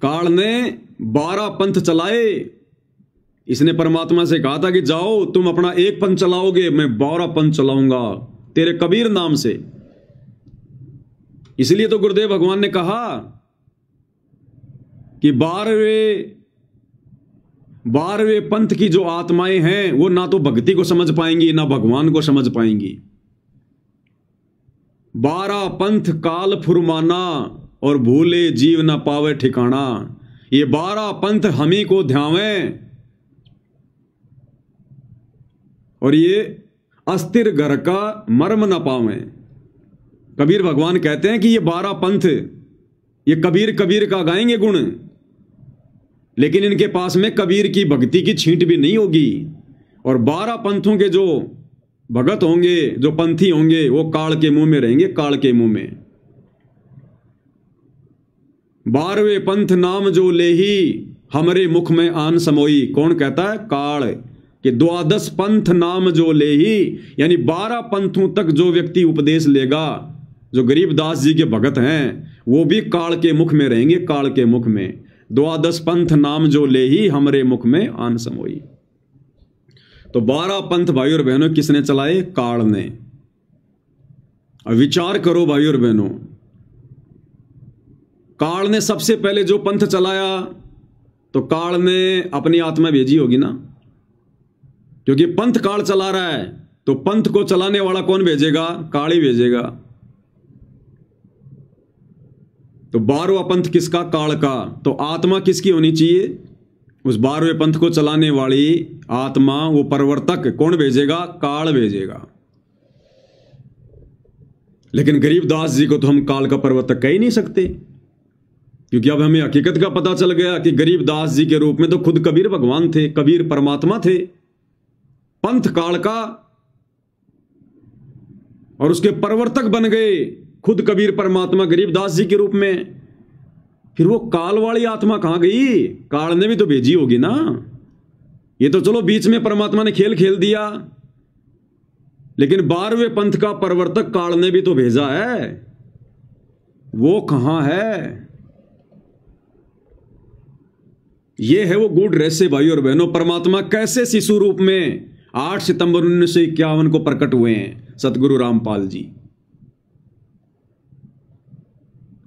काल ने 12 पंथ चलाए। इसने परमात्मा से कहा था कि जाओ तुम अपना एक पंथ चलाओगे, मैं 12 पंथ चलाऊंगा तेरे कबीर नाम से। इसलिए तो गुरुदेव भगवान ने कहा कि 12वें पंथ की जो आत्माएं हैं वो ना तो भक्ति को समझ पाएंगी ना भगवान को समझ पाएंगी। 12 पंथ काल फुरमाना और भूले जीव न पावे ठिकाना। ये 12 पंथ हम ही को ध्यावें और ये अस्थिर घर का मर्म न पावें। कबीर भगवान कहते हैं कि ये 12 पंथ, ये कबीर कबीर का गाएंगे गुण, लेकिन इनके पास में कबीर की भक्ति की छींट भी नहीं होगी। और 12 पंथों के जो भगत होंगे, जो पंथी होंगे, वो काल के मुंह में रहेंगे, काल के मुंह में। 12वें पंथ नाम जो लेही हमरे मुख में आन समोई। कौन कहता है? काल। कि 12 पंथ नाम जो लेही, यानी 12 पंथों तक जो व्यक्ति उपदेश लेगा, जो गरीबदास जी के भगत हैं, वो भी काल के मुख में रहेंगे, काल के मुख में। 12 पंथ नाम जो लेही हमरे मुख में आन समोई। तो 12 पंथ भाइयों और बहनों किसने चलाए? काल ने। अब विचार करो भाइयों और बहनों, काल ने सबसे पहले जो पंथ चलाया, तो काल ने अपनी आत्मा भेजी होगी ना, क्योंकि पंथ काल चला रहा है, तो पंथ को चलाने वाला कौन भेजेगा? काल ही भेजेगा। तो 12वां पंथ किसका? काल का। तो आत्मा किसकी होनी चाहिए? उस 12वें पंथ को चलाने वाली आत्मा, वो प्रवर्तक कौन भेजेगा? काल भेजेगा। लेकिन गरीबदास जी को तो हम काल का प्रवर्तक कह ही नहीं सकते, क्योंकि अब हमें हकीकत का पता चल गया कि गरीबदास जी के रूप में तो खुद कबीर भगवान थे, कबीर परमात्मा थे। पंथ काल का, और उसके प्रवर्तक बन गए खुद कबीर परमात्मा गरीबदास जी के रूप में। फिर वो काल वाली आत्मा कहां गई? काल ने भी तो भेजी होगी ना। ये तो चलो बीच में परमात्मा ने खेल खेल दिया, लेकिन 12वें पंथ का प्रवर्तक काल ने भी तो भेजा है। वो कहां है? ये है वो गूढ़ रहस्य भाइयों और बहनों। परमात्मा कैसे शिशु रूप में 8 सितंबर 1951 को प्रकट हुए हैं सतगुरु रामपाल जी।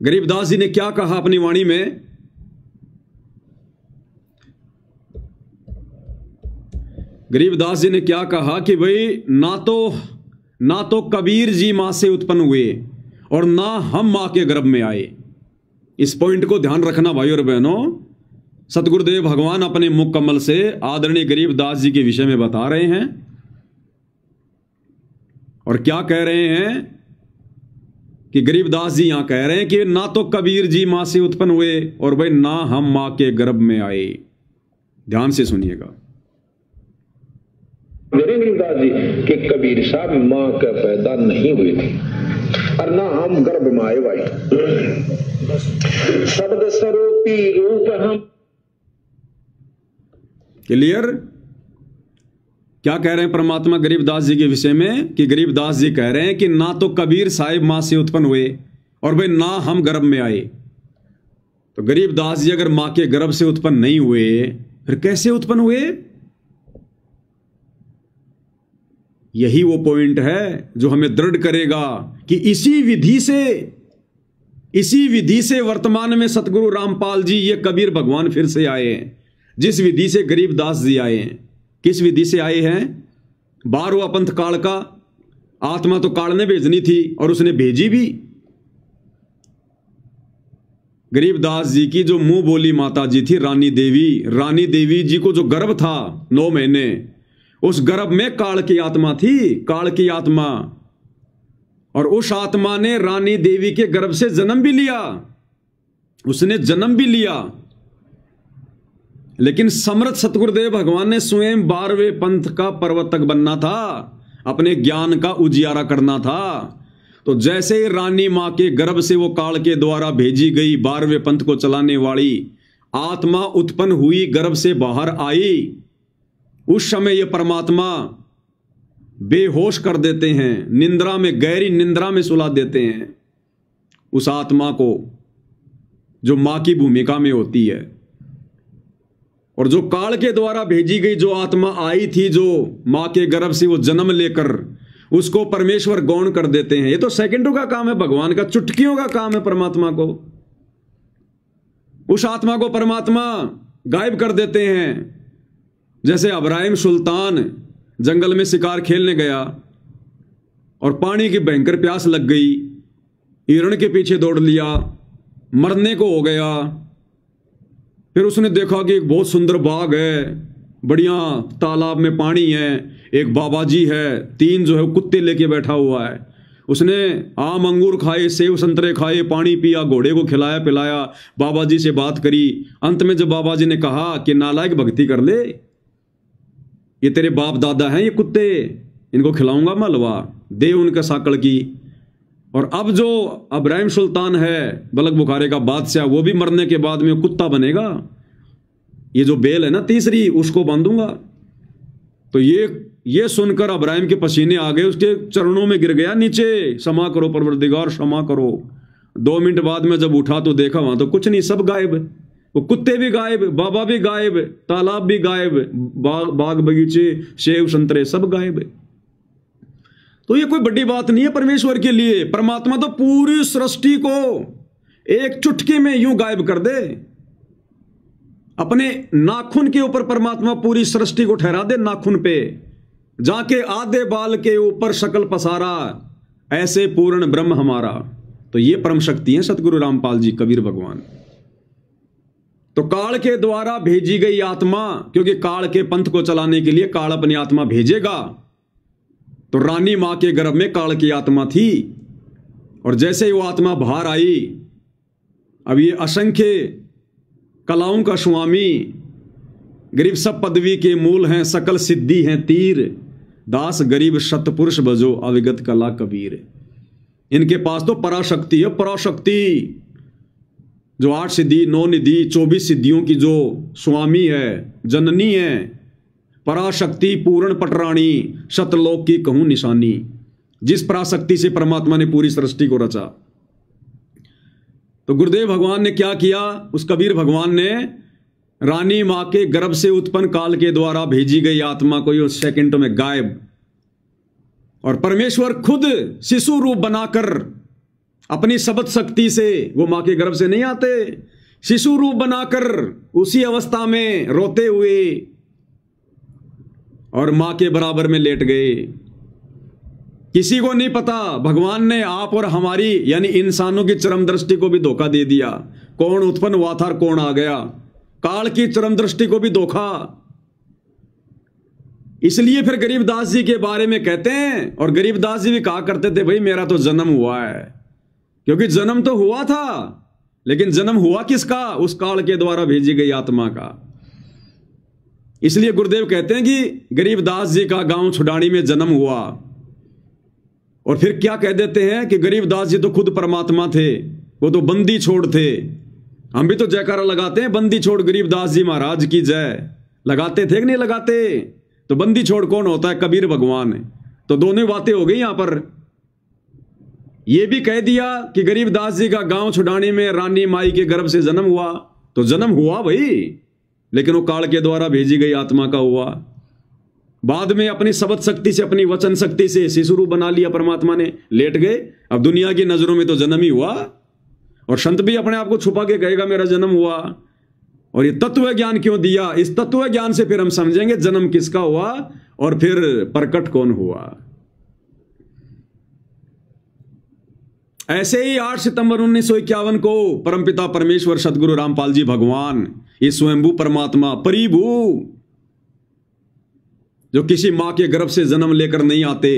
गरीबदास जी ने क्या कहा अपनी वाणी में? गरीबदास जी ने क्या कहा कि भाई ना तो कबीर जी मां से उत्पन्न हुए और ना हम मां के गर्भ में आए। इस पॉइंट को ध्यान रखना भाइयों और बहनों। सतगुरुदेव भगवान अपने मुख कमल से आदरणीय गरीबदास जी के विषय में बता रहे हैं, और क्या कह रहे हैं कि गरीबदास जी यहां कह रहे हैं कि ना तो कबीर जी मां से उत्पन्न हुए और भाई ना हम मां के गर्भ में आए। ध्यान से सुनिएगा।
गरीबदास जी के कबीर साहब मां का पैदा नहीं हुए थे और ना हम गर्भ में आए भाई। शब्द स्वरूपी रूप हम।
क्लियर? क्या कह रहे हैं परमात्मा गरीबदास जी के विषय में? कि गरीबदास जी कह रहे हैं कि ना तो कबीर साहिब मां से उत्पन्न हुए और भाई ना हम गर्भ में आए। तो गरीबदास जी अगर मां के गर्भ से उत्पन्न नहीं हुए, फिर कैसे उत्पन्न हुए? यही वो पॉइंट है जो हमें दृढ़ करेगा कि इसी विधि से वर्तमान में सतगुरु रामपाल जी, ये कबीर भगवान फिर से आए हैं, जिस विधि से गरीबदास जी आए हैं। किस विधि से आए हैं? 12वां पंथ काल का। आत्मा तो काल ने भेजनी थी और उसने भेजी भी। गरीबदास जी की जो मुंह बोली माता जी थी रानी देवी जी को जो गर्भ था 9 महीने, उस गर्भ में काल की आत्मा थी, काल की आत्मा। और उस आत्मा ने रानी देवी के गर्भ से जन्म भी लिया, उसने जन्म भी लिया। लेकिन समर्थ सतगुरुदेव भगवान ने स्वयं 12वें पंथ का प्रवर्तक बनना था, अपने ज्ञान का उजियारा करना था। तो जैसे ही रानी मां के गर्भ से वो काल के द्वारा भेजी गई 12वें पंथ को चलाने वाली आत्मा उत्पन्न हुई, गर्भ से बाहर आई, उस समय ये परमात्मा बेहोश कर देते हैं, निंद्रा में, गहरी निंद्रा में सुला देते हैं उस आत्मा को जो मां की भूमिका में होती है। और जो काल के द्वारा भेजी गई जो आत्मा आई थी, जो मां के गर्भ से वो जन्म लेकर, उसको परमेश्वर गौण कर देते हैं। ये तो सेकंडों का काम है, भगवान का चुटकियों का काम है परमात्मा को। उस आत्मा को परमात्मा गायब कर देते हैं। जैसे इब्राहिम सुल्तान जंगल में शिकार खेलने गया और पानी की भयंकर प्यास लग गई, हिरण के पीछे दौड़ लिया, मरने को हो गया। फिर उसने देखा कि एक बहुत सुंदर बाग है, बढ़िया तालाब में पानी है, एक बाबा जी है, 3 जो है कुत्ते लेके बैठा हुआ है। उसने आम अंगूर खाए, सेब संतरे खाए, पानी पिया, घोड़े को खिलाया पिलाया, बाबा जी से बात करी। अंत में जब बाबा जी ने कहा कि नालायक भक्ति कर ले, ये तेरे बाप दादा हैं ये कुत्ते, इनको खिलाऊंगा मैं हलवा, दे उनका साकड़ की। और अब जो इब्राहिम सुल्तान है बलक बुखारे का बादशाह, वो भी मरने के बाद में कुत्ता बनेगा। ये जो बेल है ना तीसरी, उसको बांधूंगा। तो ये सुनकर इब्राहिम के पसीने आ गए, उसके चरणों में गिर गया नीचे, क्षमा करो परवरदिगार, क्षमा करो। 2 मिनट बाद में जब उठा तो देखा वहां तो कुछ नहीं, सब गायब। वो कुत्ते भी गायब, बाबा भी गायब, तालाब भी गायब, बाग बगीचे, सेब संतरे सब गायब। तो ये कोई बड़ी बात नहीं है परमेश्वर के लिए। परमात्मा तो पूरी सृष्टि को एक चुटकी में यूं गायब कर दे। अपने नाखून के ऊपर परमात्मा पूरी सृष्टि को ठहरा दे, नाखून पे जाके आधे बाल के ऊपर शकल पसारा, ऐसे पूर्ण ब्रह्म हमारा। तो ये परम शक्ति है सतगुरु रामपाल जी, कबीर भगवान। तो काल के द्वारा भेजी गई आत्मा, क्योंकि काल के पंथ को चलाने के लिए काल अपनी आत्मा भेजेगा। तो रानी मां के गर्भ में काल की आत्मा थी, और जैसे ही वो आत्मा बाहर आई, अब ये असंख्य कलाओं का स्वामी, गरीब सब पदवी के मूल हैं, सकल सिद्धि हैं तीर, दास गरीब सतपुरुष भजो अविगत कला कबीर। इनके पास तो पराशक्ति है, पराशक्ति जो 8 सिद्धि 9 निधि 24 सिद्धियों की जो स्वामी है, जननी है, पराशक्ति पूर्ण पटरानी, शतलोक की कहूं निशानी। जिस पराशक्ति से परमात्मा ने पूरी सृष्टि को रचा। तो गुरुदेव भगवान ने क्या किया? उस कबीर भगवान ने रानी मां के गर्भ से उत्पन्न काल के द्वारा भेजी गई आत्मा को ये सेकंडों में गायब, और परमेश्वर खुद शिशु रूप बनाकर अपनी शब्द शक्ति से, वो मां के गर्भ से नहीं आते, शिशु रूप बनाकर उसी अवस्था में रोते हुए और मां के बराबर में लेट गए। किसी को नहीं पता, भगवान ने आप और हमारी यानी इंसानों की चरम दृष्टि को भी धोखा दे दिया। कौन उत्पन्न हुआ था और कौन आ गया, काल की चरम दृष्टि को भी धोखा। इसलिए फिर गरीबदास जी के बारे में कहते हैं, और गरीबदास जी भी कहा करते थे, भाई मेरा तो जन्म हुआ है, क्योंकि जन्म तो हुआ था, लेकिन जन्म हुआ किसका? उस काल के द्वारा भेजी गई आत्मा का। इसलिए गुरुदेव कहते हैं कि गरीबदास जी का गांव छुडानी में जन्म हुआ। और फिर क्या कह देते हैं कि गरीबदास जी तो खुद परमात्मा थे, वो तो बंदी छोड़ थे। हम भी तो जयकारा लगाते हैं, बंदी छोड़ गरीबदास जी महाराज की जय। लगाते थे कि नहीं लगाते? तो बंदी छोड़ कौन होता है? कबीर भगवान। तो दोनों बातें हो गई यहां पर। यह भी कह दिया कि गरीबदास जी का गांव छुडानी में रानी माई के गर्भ से जन्म हुआ। तो जन्म हुआ भाई, लेकिन वो काल के द्वारा भेजी गई आत्मा का हुआ। बाद में अपनी शब्द शक्ति से, अपनी वचन शक्ति से शिशु रूप बना लिया परमात्मा ने, लेट गए। अब दुनिया की नजरों में तो जन्म ही हुआ, और संत भी अपने आप को छुपा के कहेगा मेरा जन्म हुआ। और ये तत्व ज्ञान क्यों दिया? इस तत्व ज्ञान से फिर हम समझेंगे जन्म किसका हुआ और फिर प्रकट कौन हुआ। ऐसे ही 8 सितंबर 1951 को परमपिता परमेश्वर सदगुरु रामपाल जी भगवान, ये स्वयंभू परमात्मा परिभू, जो किसी मां के गर्भ से जन्म लेकर नहीं आते,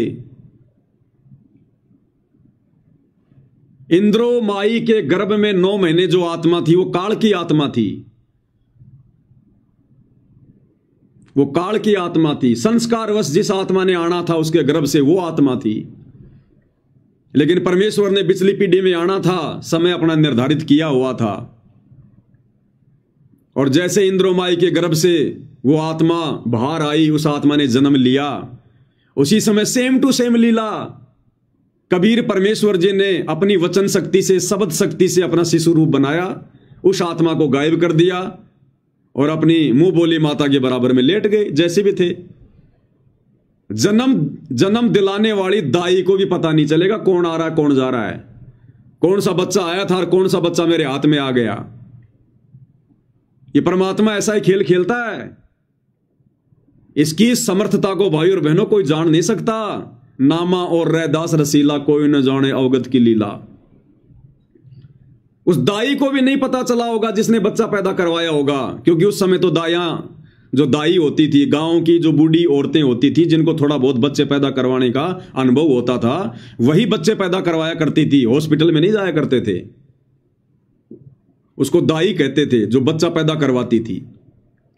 इंद्रो माई के गर्भ में 9 महीने जो आत्मा थी वो काल की आत्मा थी, वो काल की आत्मा थी। संस्कारवश जिस आत्मा ने आना था उसके गर्भ से वो आत्मा थी, लेकिन परमेश्वर ने पिछली पीढ़ी में आना था, समय अपना निर्धारित किया हुआ था। और जैसे इंद्रो माई के गर्भ से वो आत्मा बाहर आई, उस आत्मा ने जन्म लिया, उसी समय सेम टू सेम लीला कबीर परमेश्वर जी ने अपनी वचन शक्ति से, शब्द शक्ति से अपना शिशु रूप बनाया, उस आत्मा को गायब कर दिया और अपनी मुंह बोली माता के बराबर में लेट गए जैसे भी थे। जन्म दिलाने वाली दाई को भी पता नहीं चलेगा कौन आ रहा है कौन जा रहा है, कौन सा बच्चा आया था और कौन सा बच्चा मेरे हाथ में आ गया। ये परमात्मा ऐसा ही खेल खेलता है। इसकी समर्थता को भाई और बहनों कोई जान नहीं सकता। नामा और रैदास रसीला कोई न जाने अवगत की लीला। उस दाई को भी नहीं पता चला होगा जिसने बच्चा पैदा करवाया होगा, क्योंकि उस समय तो जो दाई होती थी, गांव की जो बूढ़ी औरतें होती थी, जिनको थोड़ा बहुत बच्चे पैदा करवाने का अनुभव होता था, वही बच्चे पैदा करवाया करती थी, हॉस्पिटल में नहीं जाया करते थे। उसको दाई कहते थे जो बच्चा पैदा करवाती थी।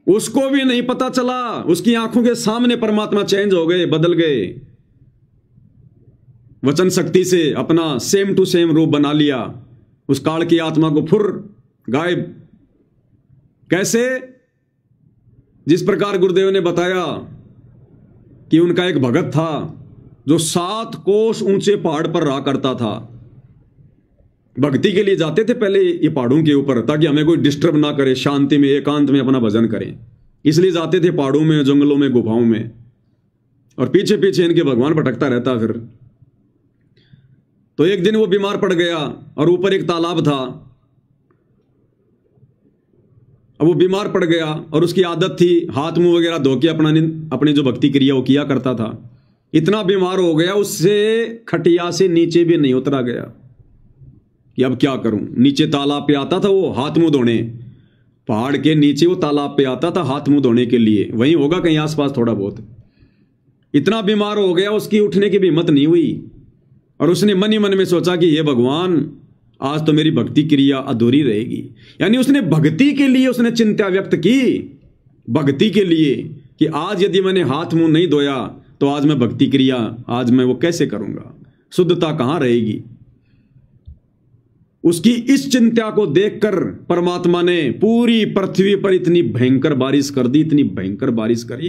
उसको भी नहीं पता चला, उसकी आंखों के सामने परमात्मा चेंज हो गए, बदल गए, वचन शक्ति से अपना सेम टू सेम रूप बना लिया, उस काल की आत्मा को फुर गायब। कैसे? जिस प्रकार गुरुदेव ने बताया कि उनका एक भगत था जो 7 कोस ऊंचे पहाड़ पर रहा करता था। भक्ति के लिए जाते थे पहले ये पहाड़ों के ऊपर, ताकि हमें कोई डिस्टर्ब ना करे, शांति में एकांत में अपना भजन करें, इसलिए जाते थे पहाड़ों में, जंगलों में, गुफाओं में, और पीछे पीछे इनके भगवान भटकता रहता। फिर तो एक दिन वो बीमार पड़ गया और ऊपर एक तालाब था। अब वो बीमार पड़ गया और उसकी आदत थी हाथ मुंह वगैरह धो के अपनी जो भक्ति क्रिया वो किया करता था। इतना बीमार हो गया उससे खटिया से नीचे भी नहीं उतरा गया कि अब क्या करूं। नीचे तालाब पे आता था वो हाथ मुंह धोने, पहाड़ के नीचे वो तालाब पे आता था हाथ मुंह धोने के लिए, वहीं होगा कहीं आसपास थोड़ा बहुत। इतना बीमार हो गया उसकी उठने की भी हिम्मत नहीं हुई, और उसने मन ही मन में सोचा कि ये भगवान आज तो मेरी भक्ति क्रिया अधूरी रहेगी। यानी उसने भक्ति के लिए उसने चिंता व्यक्त की, भक्ति के लिए, कि आज यदि मैंने हाथ मुंह नहीं धोया तो आज मैं भक्ति क्रिया आज मैं वो कैसे करूंगा, शुद्धता कहां रहेगी। उसकी इस चिंता को देखकर परमात्मा ने पूरी पृथ्वी पर इतनी भयंकर बारिश कर दी, इतनी भयंकर बारिश करी,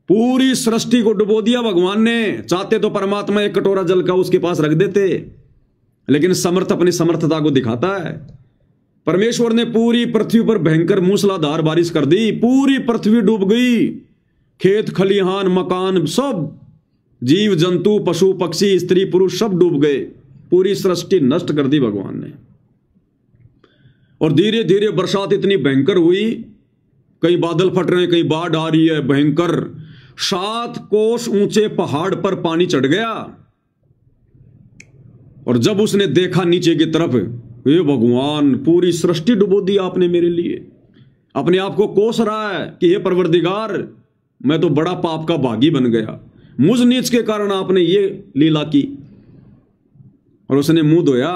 पूरी सृष्टि को डुबो दिया भगवान ने। चाहते तो परमात्मा एक कटोरा जल का उसके पास रख देते, लेकिन समर्थ अपनी समर्थता को दिखाता है। परमेश्वर ने पूरी पृथ्वी पर भयंकर मूसलाधार बारिश कर दी, पूरी पृथ्वी डूब गई, खेत खलिहान मकान सब, जीव जंतु पशु पक्षी स्त्री पुरुष सब डूब गए, पूरी सृष्टि नष्ट कर दी भगवान ने। और धीरे धीरे बरसात इतनी भयंकर हुई, कहीं बादल फट रहे हैं, कहीं बाढ़ आ रही है भयंकर। 7 कोस ऊंचे पहाड़ पर पानी चढ़ गया, और जब उसने देखा नीचे की तरफ, हे भगवान पूरी सृष्टि डुबो दी आपने मेरे लिए। अपने आप को कोस रहा है कि हे परवरदिगार मैं तो बड़ा पाप का भागी बन गया, मुझ नीच के कारण आपने ये लीला की। और उसने मुंह धोया,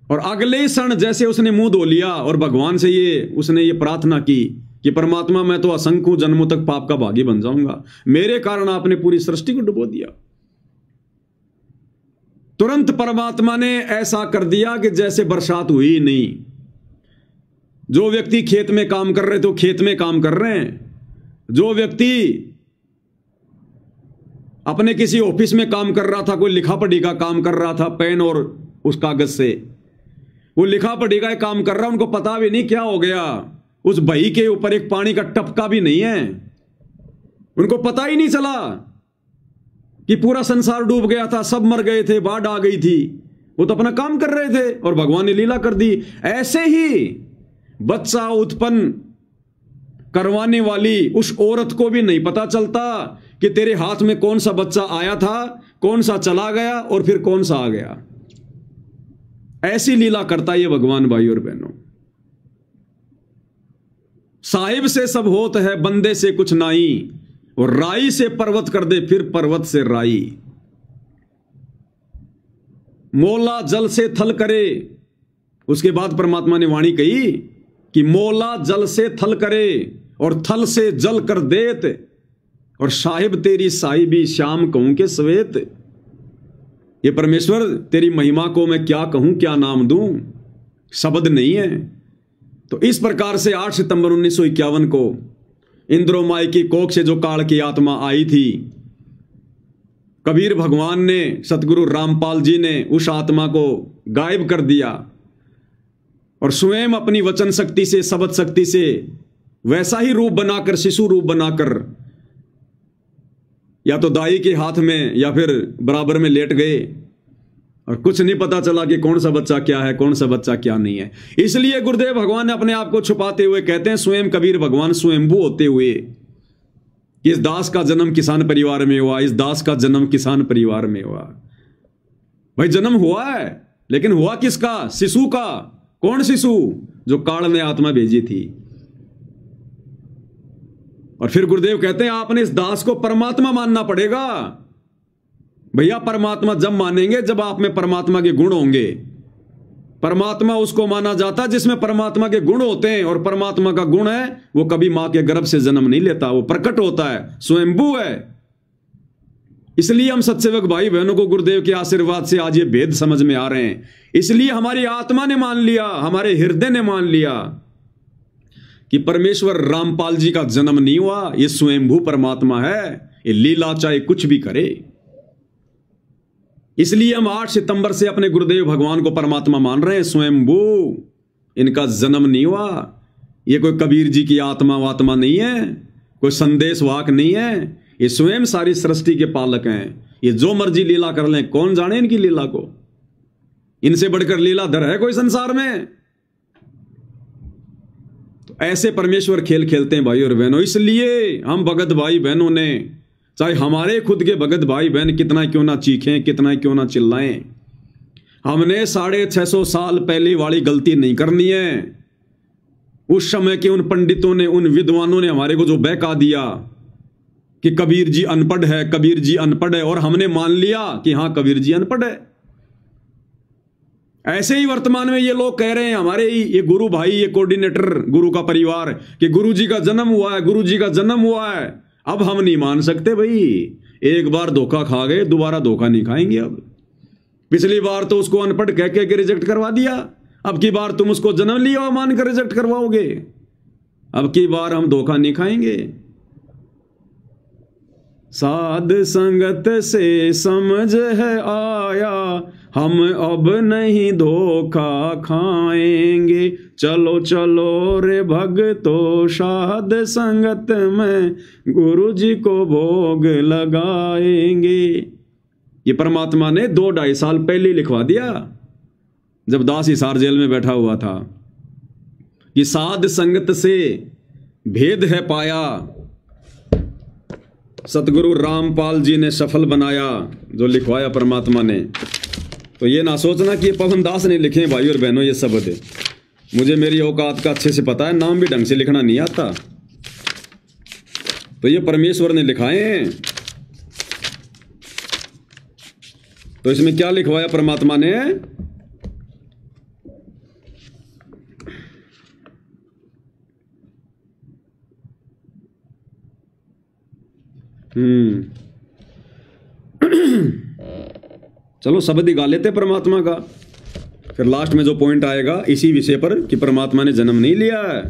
और अगले क्षण जैसे उसने मुंह धो लिया और भगवान से उसने ये प्रार्थना की कि परमात्मा मैं तो असंख्य जन्मों तक पाप का भागी बन जाऊंगा, मेरे कारण आपने पूरी सृष्टि को डुबो दिया। तुरंत परमात्मा ने ऐसा कर दिया कि जैसे बरसात हुई नहीं। जो व्यक्ति खेत में काम कर रहे थे, खेत में काम कर रहे हैं। जो व्यक्ति अपने किसी ऑफिस में काम कर रहा था, कोई लिखा पढ़ी का काम कर रहा था, पेन और उस कागज से वो लिखा पढ़ी का काम कर रहा, उनको पता भी नहीं क्या हो गया। उस बही के ऊपर एक पानी का टपका भी नहीं है, उनको पता ही नहीं चला कि पूरा संसार डूब गया था, सब मर गए थे, बाढ़ आ गई थी। वो तो अपना काम कर रहे थे और भगवान ने लीला कर दी। ऐसे ही बच्चा उत्पन्न करवाने वाली उस औरत को भी नहीं पता चलता कि तेरे हाथ में कौन सा बच्चा आया था, कौन सा चला गया और फिर कौन सा आ गया। ऐसी लीला करता ये भगवान। भाई और बहनों, साहिब से सब होत है, बंदे से कुछ नाई, और राई से पर्वत कर दे, फिर पर्वत से राई। मोला जल से थल करे। उसके बाद परमात्मा ने वाणी कही कि मोला जल से थल करे और थल से जल कर देत, और साहिब तेरी साहिबी श्याम कहूं के सवेत। ये परमेश्वर तेरी महिमा को मैं क्या कहूं, क्या नाम दूं, शब्द नहीं है। तो इस प्रकार से 8 सितंबर 1951 को इंद्रोमाई की कोख से जो काल की आत्मा आई थी, कबीर भगवान ने, सतगुरु रामपाल जी ने उस आत्मा को गायब कर दिया और स्वयं अपनी वचन शक्ति से, शब्द शक्ति से वैसा ही रूप बनाकर, शिशु रूप बनाकर, या तो दाई के हाथ में या फिर बराबर में लेट गए और कुछ नहीं पता चला कि कौन सा बच्चा क्या है, कौन सा बच्चा क्या नहीं है। इसलिए गुरुदेव भगवान ने अपने आप को छुपाते हुए कहते हैं, स्वयं कबीर भगवान स्वयंभू होते हुए, इस दास का जन्म किसान परिवार में हुआ, इस दास का जन्म किसान परिवार में हुआ। भाई जन्म हुआ है, लेकिन हुआ किसका? शिशु का। कौन शिशु? जो काल ने आत्मा भेजी थी। और फिर गुरुदेव कहते हैं आपने इस दास को परमात्मा मानना पड़ेगा। भैया परमात्मा जब मानेंगे जब आप में परमात्मा के गुण होंगे। परमात्मा उसको माना जाता जिसमें परमात्मा के गुण होते हैं, और परमात्मा का गुण है वो कभी मां के गर्भ से जन्म नहीं लेता, वो प्रकट होता है, स्वयंभू है। इसलिए हम सत्सेवक भाई बहनों को गुरुदेव के आशीर्वाद से आज ये भेद समझ में आ रहे हैं। इसलिए हमारी आत्मा ने मान लिया, हमारे हृदय ने मान लिया कि परमेश्वर रामपाल जी का जन्म नहीं हुआ, ये स्वयंभू परमात्मा है, ये लीला चाहे कुछ भी करे। इसलिए हम 8 सितंबर से अपने गुरुदेव भगवान को परमात्मा मान रहे हैं, स्वयंभू। इनका जन्म नहीं हुआ, ये कोई कबीर जी की आत्मा वात्मा नहीं है, कोई संदेश वाक नहीं है, ये स्वयं सारी सृष्टि के पालक हैं। ये जो मर्जी लीला कर लें, कौन जाने इनकी लीला को। इनसे बढ़कर लीलाधर है कोई संसार में? तो ऐसे परमेश्वर खेल खेलते हैं भाई और बहनों। इसलिए हम भगत भाई बहनों ने, चाहे हमारे खुद के भगत भाई बहन कितना क्यों ना चीखें, कितना क्यों ना चिल्लाएं, हमने 650 साल पहले वाली गलती नहीं करनी है। उस समय के उन पंडितों ने, उन विद्वानों ने हमारे को जो बहका दिया कि कबीर जी अनपढ़ है, कबीर जी अनपढ़ है, और हमने मान लिया कि हां कबीर जी अनपढ़ है। ऐसे ही वर्तमान में ये लोग कह रहे हैं, हमारे ये गुरु भाई, ये कोऑर्डिनेटर गुरु का परिवार, कि गुरु जी का जन्म हुआ है, गुरु जी का जन्म हुआ है। अब हम नहीं मान सकते भाई, एक बार धोखा खा गए, दोबारा धोखा नहीं खाएंगे। अब पिछली बार तो उसको अनपढ़ कह के रिजेक्ट करवा दिया, अब की बार तुम उसको जन्म लिया मान कर रिजेक्ट करवाओगे। अब की बार हम धोखा नहीं खाएंगे। साध संगत से समझ है आया, हम अब नहीं धोखा खाएंगे। चलो चलो रे भगतो, साध संगत में गुरु जी को भोग लगाएंगे। ये परमात्मा ने 2-2.5 साल पहले लिखवा दिया, जब दास हिसार जेल में बैठा हुआ था, कि साध संगत से भेद है पाया, सतगुरु रामपाल जी ने सफल बनाया। जो लिखवाया परमात्मा ने। तो ये ना सोचना कि ये पवन दास ने लिखे भाई और बहनों ये शब्द। मुझे मेरी औकात का अच्छे से पता है, नाम भी ढंग से लिखना नहीं आता, तो ये परमेश्वर ने लिखाए हैं। तो इसमें क्या लिखवाया परमात्मा ने? चलो शब्द ही गा लेते परमात्मा का, फिर लास्ट में जो पॉइंट आएगा इसी विषय पर कि परमात्मा ने जन्म नहीं लिया है।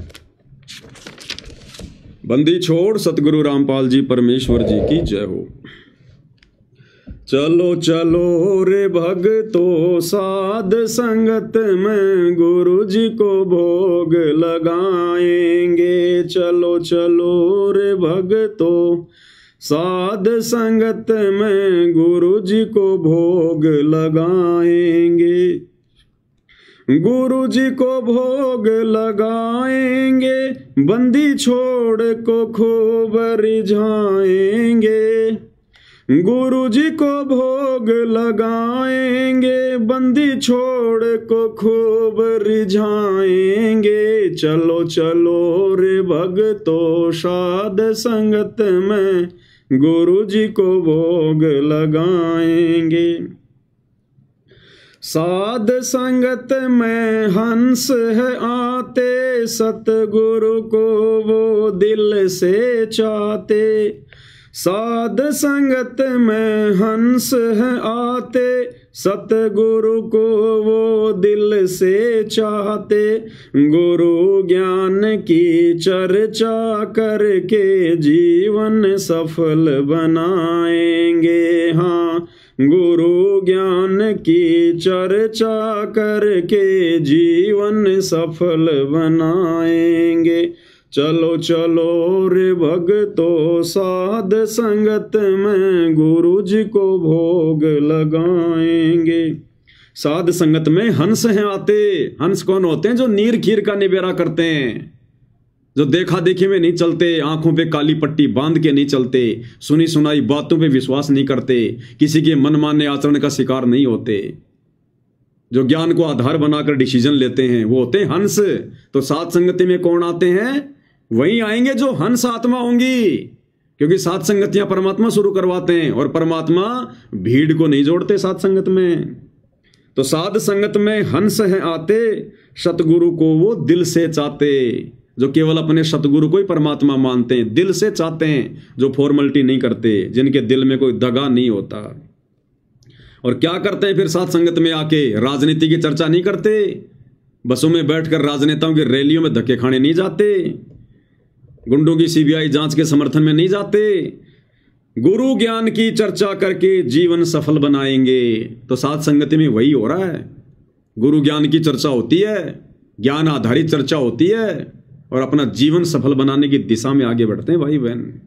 बंदी छोड़ सतगुरु रामपाल जी परमेश्वर जी की जय हो। चलो चलो रे भगतो, साध संगत में गुरु जी को भोग लगाएंगे। चलो चलो रे भगतो, साध संगत में गुरु जी को भोग लगाएंगे, गुरु जी को भोग लगाएंगे, बंदी छोड़ को खूब रिझाएंगे, गुरु जी को भोग लगाएंगे, बंदी छोड़ को खूब रिझाएंगे। चलो चलो रे भगतो साध संगत में गुरु जी को भोग लगाएंगे। साध संगत में हंस है आते, सतगुरु को वो दिल से चाहते, साध संगत में हंस है आते, सतगुरु को वो दिल से चाहते, गुरु ज्ञान की चर्चा करके जीवन सफल बनाएंगे। हाँ, गुरु ज्ञान की चर्चा करके जीवन सफल बनाएंगे। चलो चलो रे भगतो साध संगत में गुरु जी को भोग लगाएंगे। साध संगत में हंस हैं आते। हंस कौन होते हैं? जो नीर खीर का निबेरा करते हैं, जो देखा देखी में नहीं चलते, आंखों पे काली पट्टी बांध के नहीं चलते, सुनी सुनाई बातों पे विश्वास नहीं करते, किसी के मनमाने आचरण का शिकार नहीं होते, जो ज्ञान को आधार बनाकर डिसीजन लेते हैं, वो होते हैं हंस। तो साध संगति में कौन आते हैं? वही आएंगे जो हंस आत्मा होंगी, क्योंकि साध संगतियां परमात्मा शुरू करवाते हैं और परमात्मा भीड़ को नहीं जोड़ते साध संगत में। तो साध संगत में हंस हैं आते, सतगुरु को वो दिल से चाहते, जो केवल अपने सतगुरु को ही परमात्मा मानते हैं, दिल से चाहते हैं, जो फॉर्मेलिटी नहीं करते, जिनके दिल में कोई दगा नहीं होता। और क्या करते हैं फिर साध संगत में आके? राजनीति की चर्चा नहीं करते, बसों में बैठकर राजनेताओं की रैलियों में धक्के खाने नहीं जाते, गुंडों की सीबीआई जांच के समर्थन में नहीं जाते, गुरु ज्ञान की चर्चा करके जीवन सफल बनाएंगे। तो साध संगति में वही हो रहा है, गुरु ज्ञान की चर्चा होती है, ज्ञान आधारित चर्चा होती है, और अपना जीवन सफल बनाने की दिशा में आगे बढ़ते हैं भाई बहन।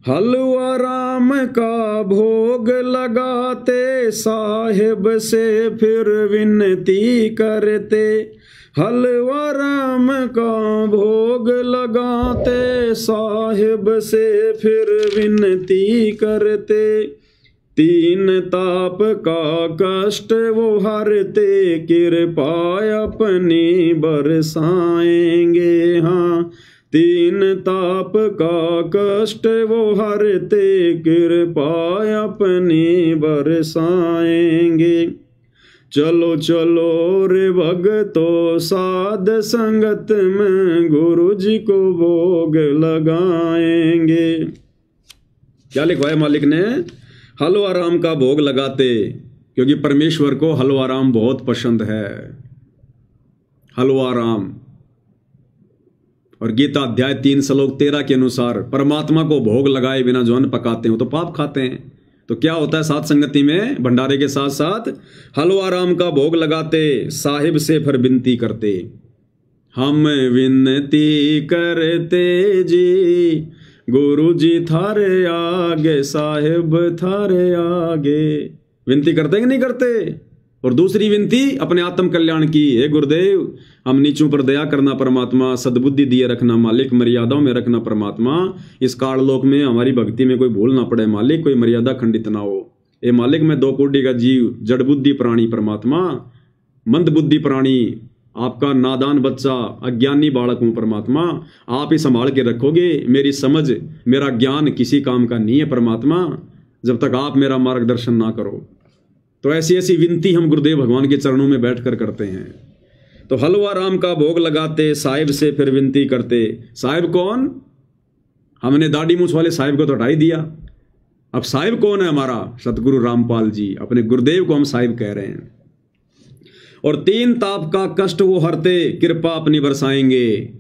हलवा राम का भोग लगाते, साहिब से फिर विनती करते, हलवा राम का भोग लगाते, साहिब से फिर विनती करते, तीन ताप का कष्ट वो हरते, कृपा अपनी बरसाएंगे। हाँ, तीन ताप का कष्ट वो हरते, कृपा अपनी बरसाएंगे। चलो चलो रे भगतो साध संगत में गुरु जी को भोग लगाएंगे। क्या लिखवाया मालिक ने? हलवा राम का भोग लगाते, क्योंकि परमेश्वर को हलवा राम बहुत पसंद है। हलवा राम। और गीता अध्याय 3 श्लोक 13 के अनुसार परमात्मा को भोग लगाए बिना जो अन्न पकाते हो तो पाप खाते हैं। तो क्या होता है साध संगति में? भंडारे के साथ साथ हलवा राम का भोग लगाते, साहिब से फिर विनती करते, हम विनती करते जी गुरु जी थारे आगे, साहिब थारे आगे। विनती करते कि नहीं करते? और दूसरी विनती अपने आत्म कल्याण की, हे गुरुदेव हम नीचों पर दया करना परमात्मा, सद्बुद्धि दिए रखना मालिक, मर्यादाओं में रखना परमात्मा, इस काललोक में हमारी भक्ति में कोई भूल ना पड़े मालिक, कोई मर्यादा खंडित ना हो। ए मालिक मैं 2 कोटि का जीव, जड़ बुद्धि प्राणी परमात्मा, मंद बुद्धि प्राणी, आपका नादान बच्चा, अज्ञानी बालक हूं परमात्मा, आप ही संभाल के रखोगे। मेरी समझ, मेरा ज्ञान किसी काम का नहीं है परमात्मा, जब तक आप मेरा मार्गदर्शन ना करो। तो ऐसी ऐसी विनती हम गुरुदेव भगवान के चरणों में बैठकर करते हैं। तो हलवा राम का भोग लगाते, साहिब से फिर विनती करते। साहिब कौन? हमने दाढ़ी मूछ वाले साहिब को तो हटा ही दिया। अब साहिब कौन है हमारा? सतगुरु रामपाल जी, अपने गुरुदेव को हम साहिब कह रहे हैं। और 3 ताप का कष्ट वो हरते, कृपा अपनी बरसाएंगे।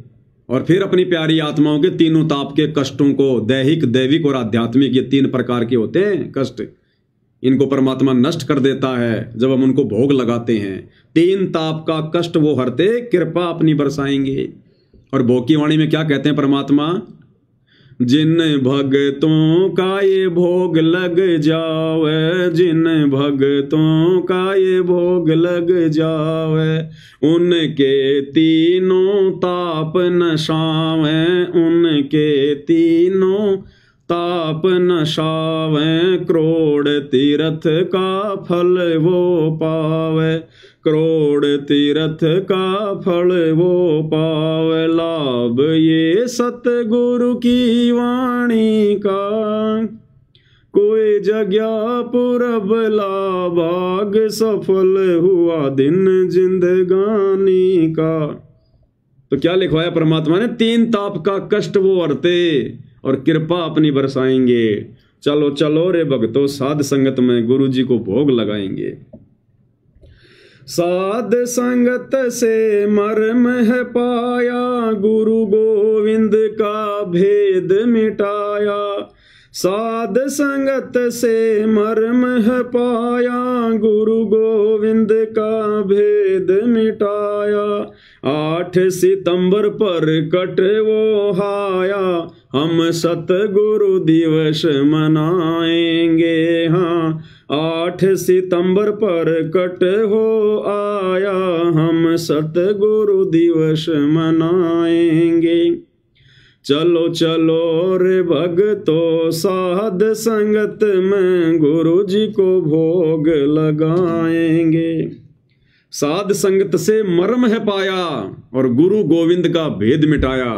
और फिर अपनी प्यारी आत्माओं के तीनों ताप के कष्टों को, दैहिक, दैविक और आध्यात्मिक, ये 3 प्रकार के होते हैं कष्ट, इनको परमात्मा नष्ट कर देता है जब हम उनको भोग लगाते हैं। 3 ताप का कष्ट वो हरते, कृपा अपनी बरसाएंगे। और भोग की वाणी में क्या कहते हैं परमात्मा? जिन भगतों का ये भोग लग जावे, जिन भगतों का ये भोग लग जावे, उनके तीनों ताप नशावे, उनके तीनों ताप नशावे, करोड़ तीर्थ का फल वो पावे, करोड़ तीर्थ का फल वो पावे, लाभ ये सतगुरु की वाणी का, कोई जगह पूरब लाभाग, सफल हुआ दिन जिंदगानी का। तो क्या लिखवाया परमात्मा ने? 3 ताप का कष्ट वो हरते और कृपा अपनी बरसाएंगे। चलो चलो रे भक्तों, साध संगत में गुरु जी को भोग लगाएंगे। साध संगत से मर्म है पाया, गुरु गोविंद का भेद मिटाया, साध संगत से मर्म है पाया, गुरु गोविंद का भेद मिटाया, 8 सितंबर पर कट वो हाया, हम सतगुरु दिवस मनाएंगे। हाँ, 8 सितंबर पर कट हो आया, हम सतगुरु दिवस मनाएंगे। चलो चलो रे भक्तों, साध संगत में गुरु जी को भोग लगाएंगे। साध संगत से मर्म है पाया और गुरु गोविंद का भेद मिटाया।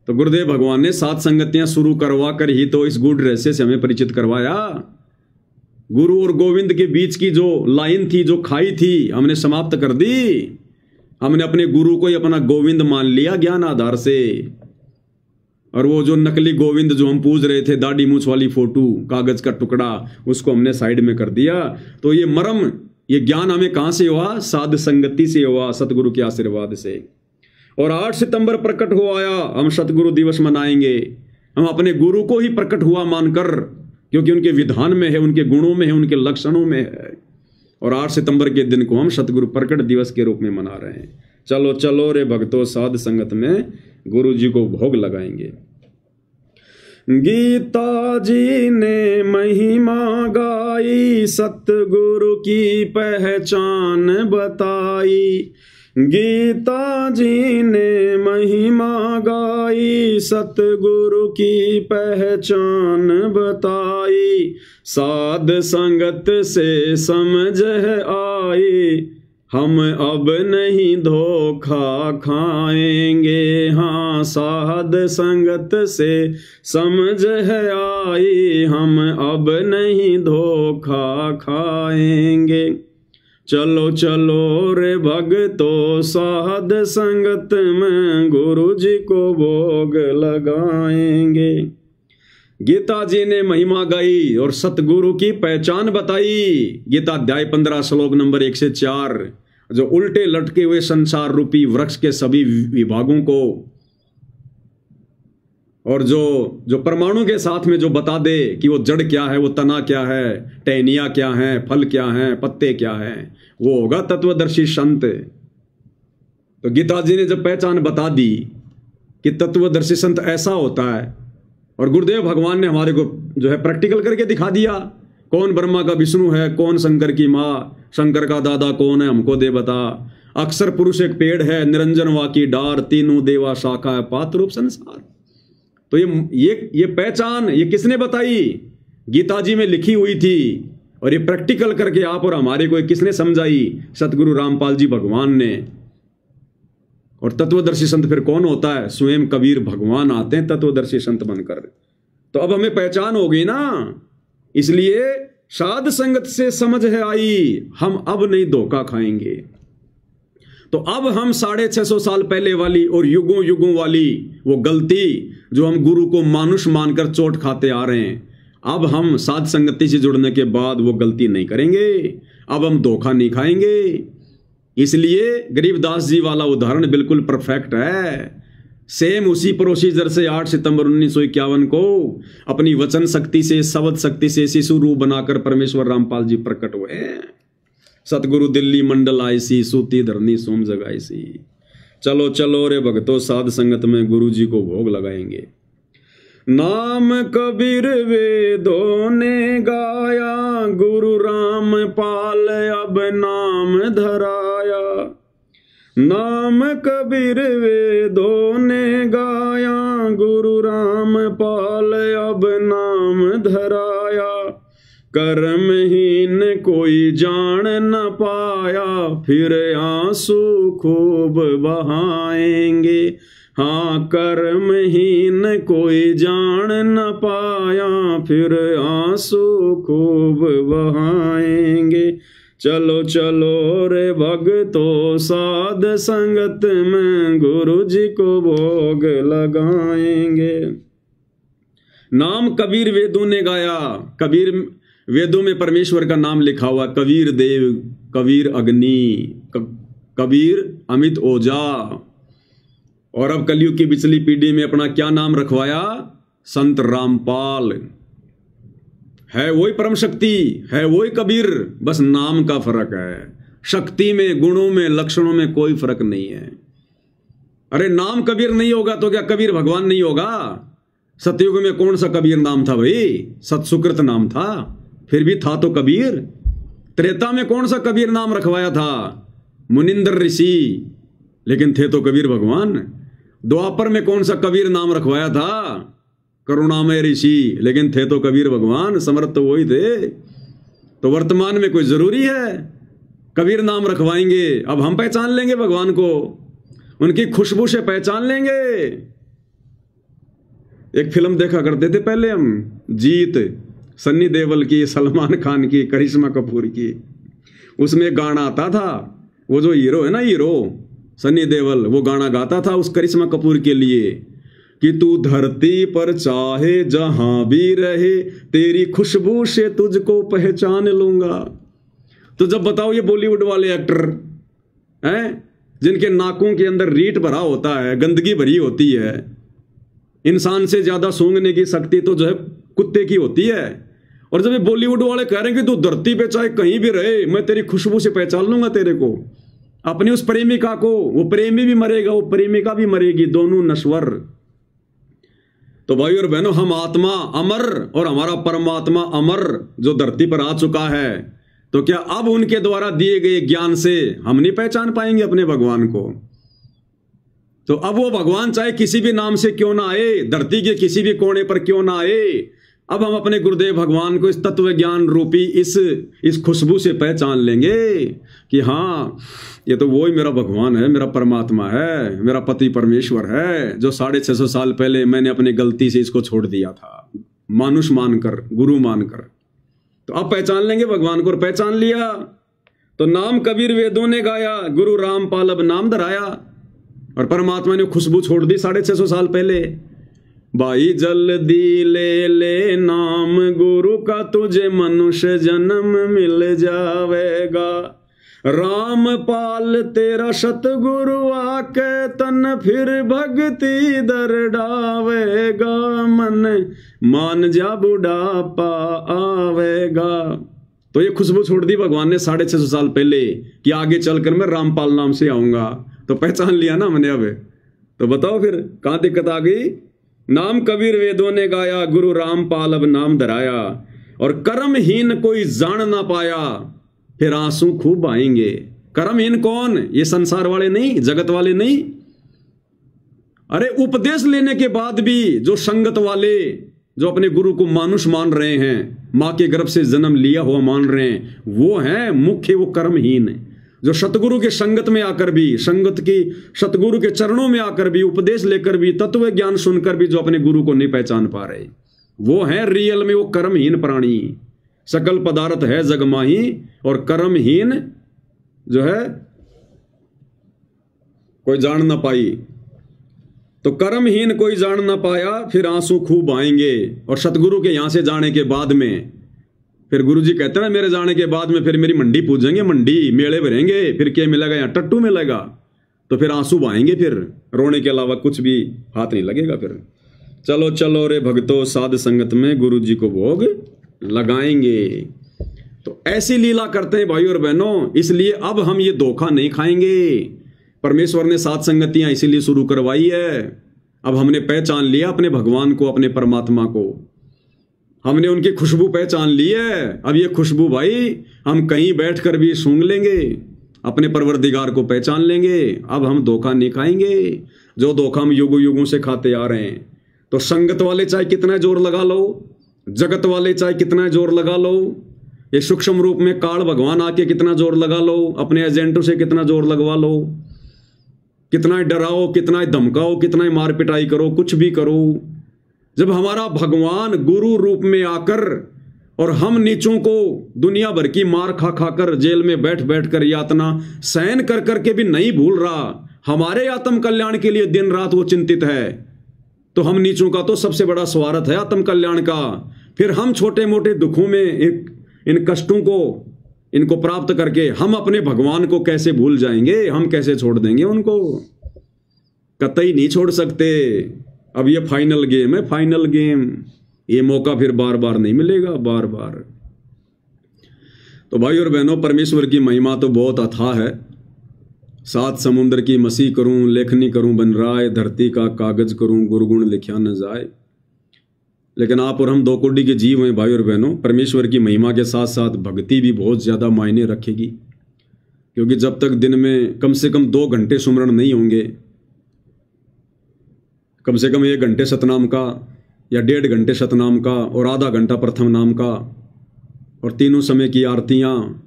तो गुरुदेव भगवान ने साध संगतियां शुरू करवा कर ही तो इस गूढ़ रहस्य से हमें परिचित करवाया। गुरु और गोविंद के बीच की जो लाइन थी, जो खाई थी, हमने समाप्त कर दी। हमने अपने गुरु को ही अपना गोविंद मान लिया ज्ञान आधार से, और वो जो नकली गोविंद जो हम पूज रहे थे, दाढ़ी मूछ वाली फोटो, कागज का टुकड़ा, उसको हमने साइड में कर दिया। तो ये मर्म, ये ज्ञान हमें कहां से हुआ? साध संगति से हुआ, सतगुरु के आशीर्वाद से। और 8 सितंबर प्रकट हो आया, हम सतगुरु दिवस मनाएंगे। हम अपने गुरु को ही प्रकट हुआ मानकर, क्योंकि उनके विधान में है, उनके गुणों में है, उनके लक्षणों में है। और 8 सितंबर के दिन को हम सतगुरु प्रकट दिवस के रूप में मना रहे हैं। चलो चलो रे भक्तों, साध संगत में गुरु जी को भोग लगाएंगे। गीता जी ने महिमा गाई, सतगुरु की पहचान बताई। गीता जी ने महिमा गाई, सतगुरु की पहचान बताई। साध संगत से समझ है आई, हम अब नहीं धोखा खाएंगे। हाँ, साध संगत से समझ है आई, हम अब नहीं धोखा खाएंगे। चलो चलो रे भक्तों, साध संगत में गुरु जी को भोग लगाएंगे। गीता जी ने महिमा गाई और सतगुरु की पहचान बताई। गीता अध्याय 15 श्लोक नंबर 1 से 4, जो उल्टे लटके हुए संसार रूपी वृक्ष के सभी विभागों को, और जो परमाणु के साथ में जो बता दे कि वो जड़ क्या है, वो तना क्या है, टहनियां क्या हैं, फल क्या हैं, पत्ते क्या हैं, वो होगा तत्वदर्शी संत। तो गीता जी ने जब पहचान बता दी कि तत्वदर्शी संत ऐसा होता है, और गुरुदेव भगवान ने हमारे को जो है प्रैक्टिकल करके दिखा दिया, कौन ब्रह्मा का विष्णु है, कौन शंकर की माँ, शंकर का दादा कौन है, हमको दे बता। अक्षर पुरुष एक पेड़ है, निरंजन वा की डार, तीनों देवा शाखा है, पात्र रूप संसार। तो ये पहचान ये किसने बताई? गीता जी में लिखी हुई थी, और ये प्रैक्टिकल करके आप और हमारे को किसने समझाई? सतगुरु रामपाल जी भगवान ने। और तत्वदर्शी संत फिर कौन होता है? स्वयं कबीर भगवान आते हैं तत्वदर्शी संत बनकर। तो अब हमें पहचान हो गई ना, इसलिए साध संगत से समझ है आई, हम अब नहीं धोखा खाएंगे। तो अब हम 650 साल पहले वाली और युगों युगों वाली वो गलती जो हम गुरु को मानुष मानकर चोट खाते आ रहे हैं, अब हम साध संगति से जुड़ने के बाद वो गलती नहीं करेंगे। अब हम धोखा नहीं खाएंगे। इसलिए गरीबदास जी वाला उदाहरण बिल्कुल परफेक्ट है। सेम उसी प्रोसीजर से 8 सितंबर 1951 को अपनी वचन शक्ति से, शब्द शक्ति से शिशु रूप बनाकर परमेश्वर रामपाल जी प्रकट हुए। सतगुरु दिल्ली मंडल आईसी, सूती धरनी सोम जगाईसी। चलो चलो रे भक्तों, साध संगत में गुरु जी को भोग लगाएंगे। नाम कबीर वेदों ने गाया, गुरु रामपाल अब नाम धराया। नाम कबीर वेदों ने गाया, गुरु रामपाल अब नाम धराया। कर्महीन कोई जान न पाया, फिर आंसू खूब बहाएंगे। हाँ, कर्महीन कोई जान न पाया, फिर आंसू खूब बहाएंगे। चलो चलो रे भक्तों साध संगत में, गुरु जी को भोग लगाएंगे। नाम कबीर वेदों ने गाया। कबीर वेदों में परमेश्वर का नाम लिखा हुआ। कबीर देव, कबीर अग्नि, कबीर अमित ओजा। और अब कलयुग की पिछली पीढ़ी में अपना क्या नाम रखवाया? संत रामपाल। है वही परम शक्ति, है वही कबीर, बस नाम का फर्क है। शक्ति में, गुणों में, लक्षणों में कोई फर्क नहीं है। अरे नाम कबीर नहीं होगा तो क्या कबीर भगवान नहीं होगा? सतयुग में कौन सा कबीर नाम था भाई? सतसुकृत नाम था, फिर भी था तो कबीर। त्रेता में कौन सा कबीर नाम रखवाया था? मुनिंदर ऋषि, लेकिन थे तो कबीर भगवान। द्वापर में कौन सा कबीर नाम रखवाया था? करुणामय ऋषि, लेकिन थे तो कबीर भगवान। समर्थ तो वही थे। तो वर्तमान में कोई जरूरी है कबीर नाम रखवाएंगे? अब हम पहचान लेंगे भगवान को, उनकी खुशबू से पहचान लेंगे। एक फिल्म देखा करते थे पहले हम, जीत, सन्नी देओल की, सलमान खान की, करिश्मा कपूर की। उसमें गाना आता था, वो जो हीरो है ना, हीरो सन्नी देओल, वो गाना गाता था उस करिश्मा कपूर के लिए कि तू धरती पर चाहे जहां भी रहे, तेरी खुशबू से तुझको पहचान लूंगा। तो जब बताओ ये बॉलीवुड वाले एक्टर हैं जिनके नाकों के अंदर रीट भरा होता है, गंदगी भरी होती है, इंसान से ज्यादा सूंघने की शक्ति तो जो है कुत्ते की होती है, और जब ये बॉलीवुड वाले कह रहे हैं कि तू धरती पे चाहे कहीं भी रहे, मैं तेरी खुशबू से पहचान लूंगा तेरे को, अपनी उस प्रेमिका को, वो प्रेमी भी मरेगा, वो प्रेमिका भी मरेगी, दोनों नश्वर। तो भाई और बहनों, हम आत्मा अमर और हमारा परमात्मा अमर जो धरती पर आ चुका है, तो क्या अब उनके द्वारा दिए गए ज्ञान से हम नहीं पहचान पाएंगे अपने भगवान को? तो अब वो भगवान चाहे किसी भी नाम से क्यों ना आए, धरती के किसी भी कोने पर क्यों ना आए, अब हम अपने गुरुदेव भगवान को इस तत्व ज्ञान रूपी इस खुशबू से पहचान लेंगे कि हाँ, ये तो वही मेरा भगवान है, मेरा परमात्मा है, मेरा पति परमेश्वर है, जो 650 साल पहले मैंने अपनी गलती से इसको छोड़ दिया था, मानुष मानकर, गुरु मानकर। तो अब पहचान लेंगे भगवान को। और पहचान लिया तो नाम कबीर वेदों ने गाया, गुरु रामपाल अब नाम धराया, और परमात्मा ने खुशबू छोड़ दी 650 साल पहले। भाई जल्दी ले ले नाम गुरु का, तुझे मनुष्य जन्म मिल जावेगा। रामपाल तेरा सतगुरु आके तन फिर भक्ति दर डावेगा, मन मान जा बुढ़ापा आवेगा। तो ये खुशबू छोड़ दी भगवान ने 650 साल पहले कि आगे चलकर मैं रामपाल नाम से आऊंगा। तो पहचान लिया ना मैंने अब। तो बताओ फिर कहां दिक्कत आ गई? नाम कबीर वेदों ने गाया, गुरु रामपाल अब नाम धराया। और कर्महीन कोई जान ना पाया, फिर आंसू खूब आएंगे। कर्महीन कौन? ये संसार वाले नहीं, जगत वाले नहीं। अरे उपदेश लेने के बाद भी जो संगत वाले, जो अपने गुरु को मानुष मान रहे हैं, मां के गर्भ से जन्म लिया हुआ मान रहे हैं, वो हैं मुख्य, वो कर्महीन। जो सतगुरु के संगत में आकर भी, सतगुरु के चरणों में आकर भी, उपदेश लेकर भी, तत्व ज्ञान सुनकर भी जो अपने गुरु को नहीं पहचान पा रहे, वो है रियल में वो कर्महीन प्राणी। सकल पदार्थ है जगमाही, और कर्महीन जो है कोई जान ना पाई। तो कर्महीन कोई जान ना पाया, फिर आंसू खूब आएंगे। और सतगुरु के यहां से जाने के बाद में फिर गुरु जी कहते हैं ना, मेरे जाने के बाद में फिर मेरी मंडी पूजेंगे, मंडी मेले भरेंगे, फिर क्या मिलेगा? यहाँ टट्टू मिलेगा। तो फिर आंसू बहाएंगे, फिर रोने के अलावा कुछ भी हाथ नहीं लगेगा। फिर चलो चलो रे भक्तों साध संगत में, गुरु जी को भोग लगाएंगे। तो ऐसी लीला करते हैं भाई और बहनों। इसलिए अब हम ये धोखा नहीं खाएंगे। परमेश्वर ने सात संगतियां इसीलिए शुरू करवाई है अब हमने पहचान लिया अपने भगवान को, अपने परमात्मा को, हमने उनकी खुशबू पहचान ली है। अब ये खुशबू भाई हम कहीं बैठकर भी सूंघ लेंगे, अपने परवरदिगार को पहचान लेंगे। अब हम धोखा नहीं खाएंगे, जो धोखा हम युगों युगों से खाते आ रहे हैं। तो संगत वाले चाहे कितना जोर लगा लो, जगत वाले चाहे कितना जोर लगा लो, ये सूक्ष्म रूप में काल भगवान आके कितना जोर लगा लो, अपने एजेंटों से कितना जोर लगवा लो, कितना डराओ, कितना धमकाओ, कितना मार पिटाई करो, कुछ भी करो, जब हमारा भगवान गुरु रूप में आकर और हम नीचों को दुनिया भर की मार खा खाकर जेल में बैठ बैठ कर यातना सहन कर करके भी नहीं भूल रहा, हमारे आत्म कल्याण के लिए दिन रात वो चिंतित है, तो हम नीचों का तो सबसे बड़ा स्वार्थ है आत्म कल्याण का। फिर हम छोटे मोटे दुखों में इन कष्टों को इनको प्राप्त करके हम अपने भगवान को कैसे भूल जाएंगे, हम कैसे छोड़ देंगे उनको? कतई नहीं छोड़ सकते। अब ये फाइनल गेम है, फाइनल गेम, ये मौका फिर बार बार नहीं मिलेगा, बार बार। तो भाई और बहनों, परमेश्वर की महिमा तो बहुत अथाह है। सात समुद्र की मसी करूं, लेखनी करूं बन राय, धरती का कागज करूं, गुरगुण लिखा न जाए। लेकिन आप और हम दो कोटि के जीव हैं भाई और बहनों। परमेश्वर की महिमा के साथ साथ भक्ति भी बहुत ज़्यादा मायने रखेगी, क्योंकि जब तक दिन में कम से कम 2 घंटे सुमरण नहीं होंगे, कम से कम 1 घंटे सतनाम का या 1.5 घंटे सतनाम का और आधा घंटा प्रथम नाम का और तीनों समय की आरतियाँ,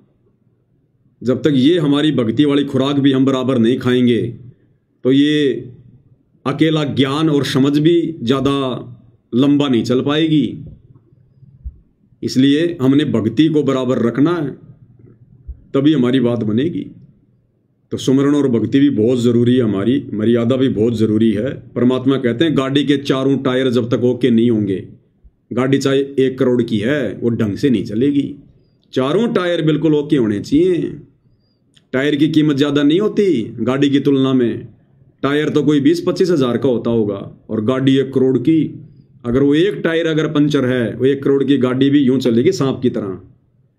जब तक ये हमारी भक्ति वाली खुराक भी हम बराबर नहीं खाएंगे, तो ये अकेला ज्ञान और समझ भी ज़्यादा लंबा नहीं चल पाएगी। इसलिए हमने भक्ति को बराबर रखना है, तभी हमारी बात बनेगी। तो सुमरण और भक्ति भी बहुत ज़रूरी है, हमारी मर्यादा भी बहुत ज़रूरी है। परमात्मा कहते हैं गाड़ी के चारों टायर जब तक ओके नहीं होंगे, गाड़ी चाहे 1 करोड़ की है, वो ढंग से नहीं चलेगी। चारों टायर बिल्कुल ओके होने चाहिए। टायर की कीमत ज़्यादा नहीं होती गाड़ी की तुलना में। टायर तो कोई 20-25 हज़ार का होता होगा, और गाड़ी 1 करोड़ की। अगर वो एक टायर अगर पंचर है, वो 1 करोड़ की गाड़ी भी यूं चलेगी सांप की तरह,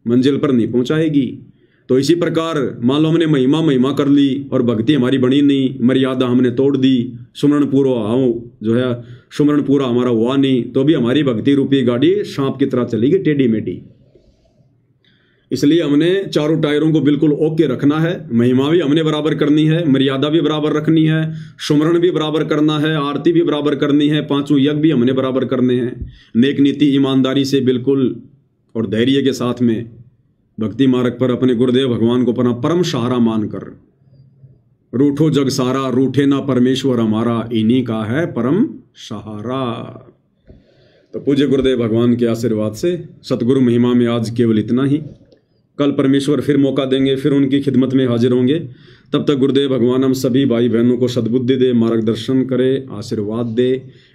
मंजिल पर नहीं पहुंचाएगी। तो इसी प्रकार मान लो हमने महिमा कर ली और भक्ति हमारी बनी नहीं, मर्यादा हमने तोड़ दी, सुमरण पूरा जो है सुमरण पूरा हमारा हुआ नहीं, तो भी हमारी भक्ति रूपी गाड़ी सांप की तरह चलेगी, टेढ़ी मेढ़ी। इसलिए हमने चारों टायरों को बिल्कुल ओके रखना है। महिमा भी हमने बराबर करनी है, मर्यादा भी बराबर रखनी है, सुमरण भी बराबर करना है, आरती भी बराबर करनी है, 5 यज्ञ भी हमने बराबर करने हैं। नेक नीति ईमानदारी से बिल्कुल और धैर्य के साथ में भक्ति मार्ग पर अपने गुरुदेव भगवान को अपना परम सहारा मानकर, रूठो जग सारा रूठे ना परमेश्वर हमारा, इन्हीं का है परम सहारा। तो पूज्य गुरुदेव भगवान के आशीर्वाद से सतगुरु महिमा में आज केवल इतना ही। कल परमेश्वर फिर मौका देंगे, फिर उनकी खिदमत में हाजिर होंगे। तब तक गुरुदेव भगवान हम सभी भाई बहनों को सद्बुद्धि दे, मार्गदर्शन करे, आशीर्वाद दे।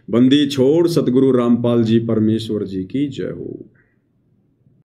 बंदी छोड़ सतगुरु रामपाल जी परमेश्वर जी की जय हो।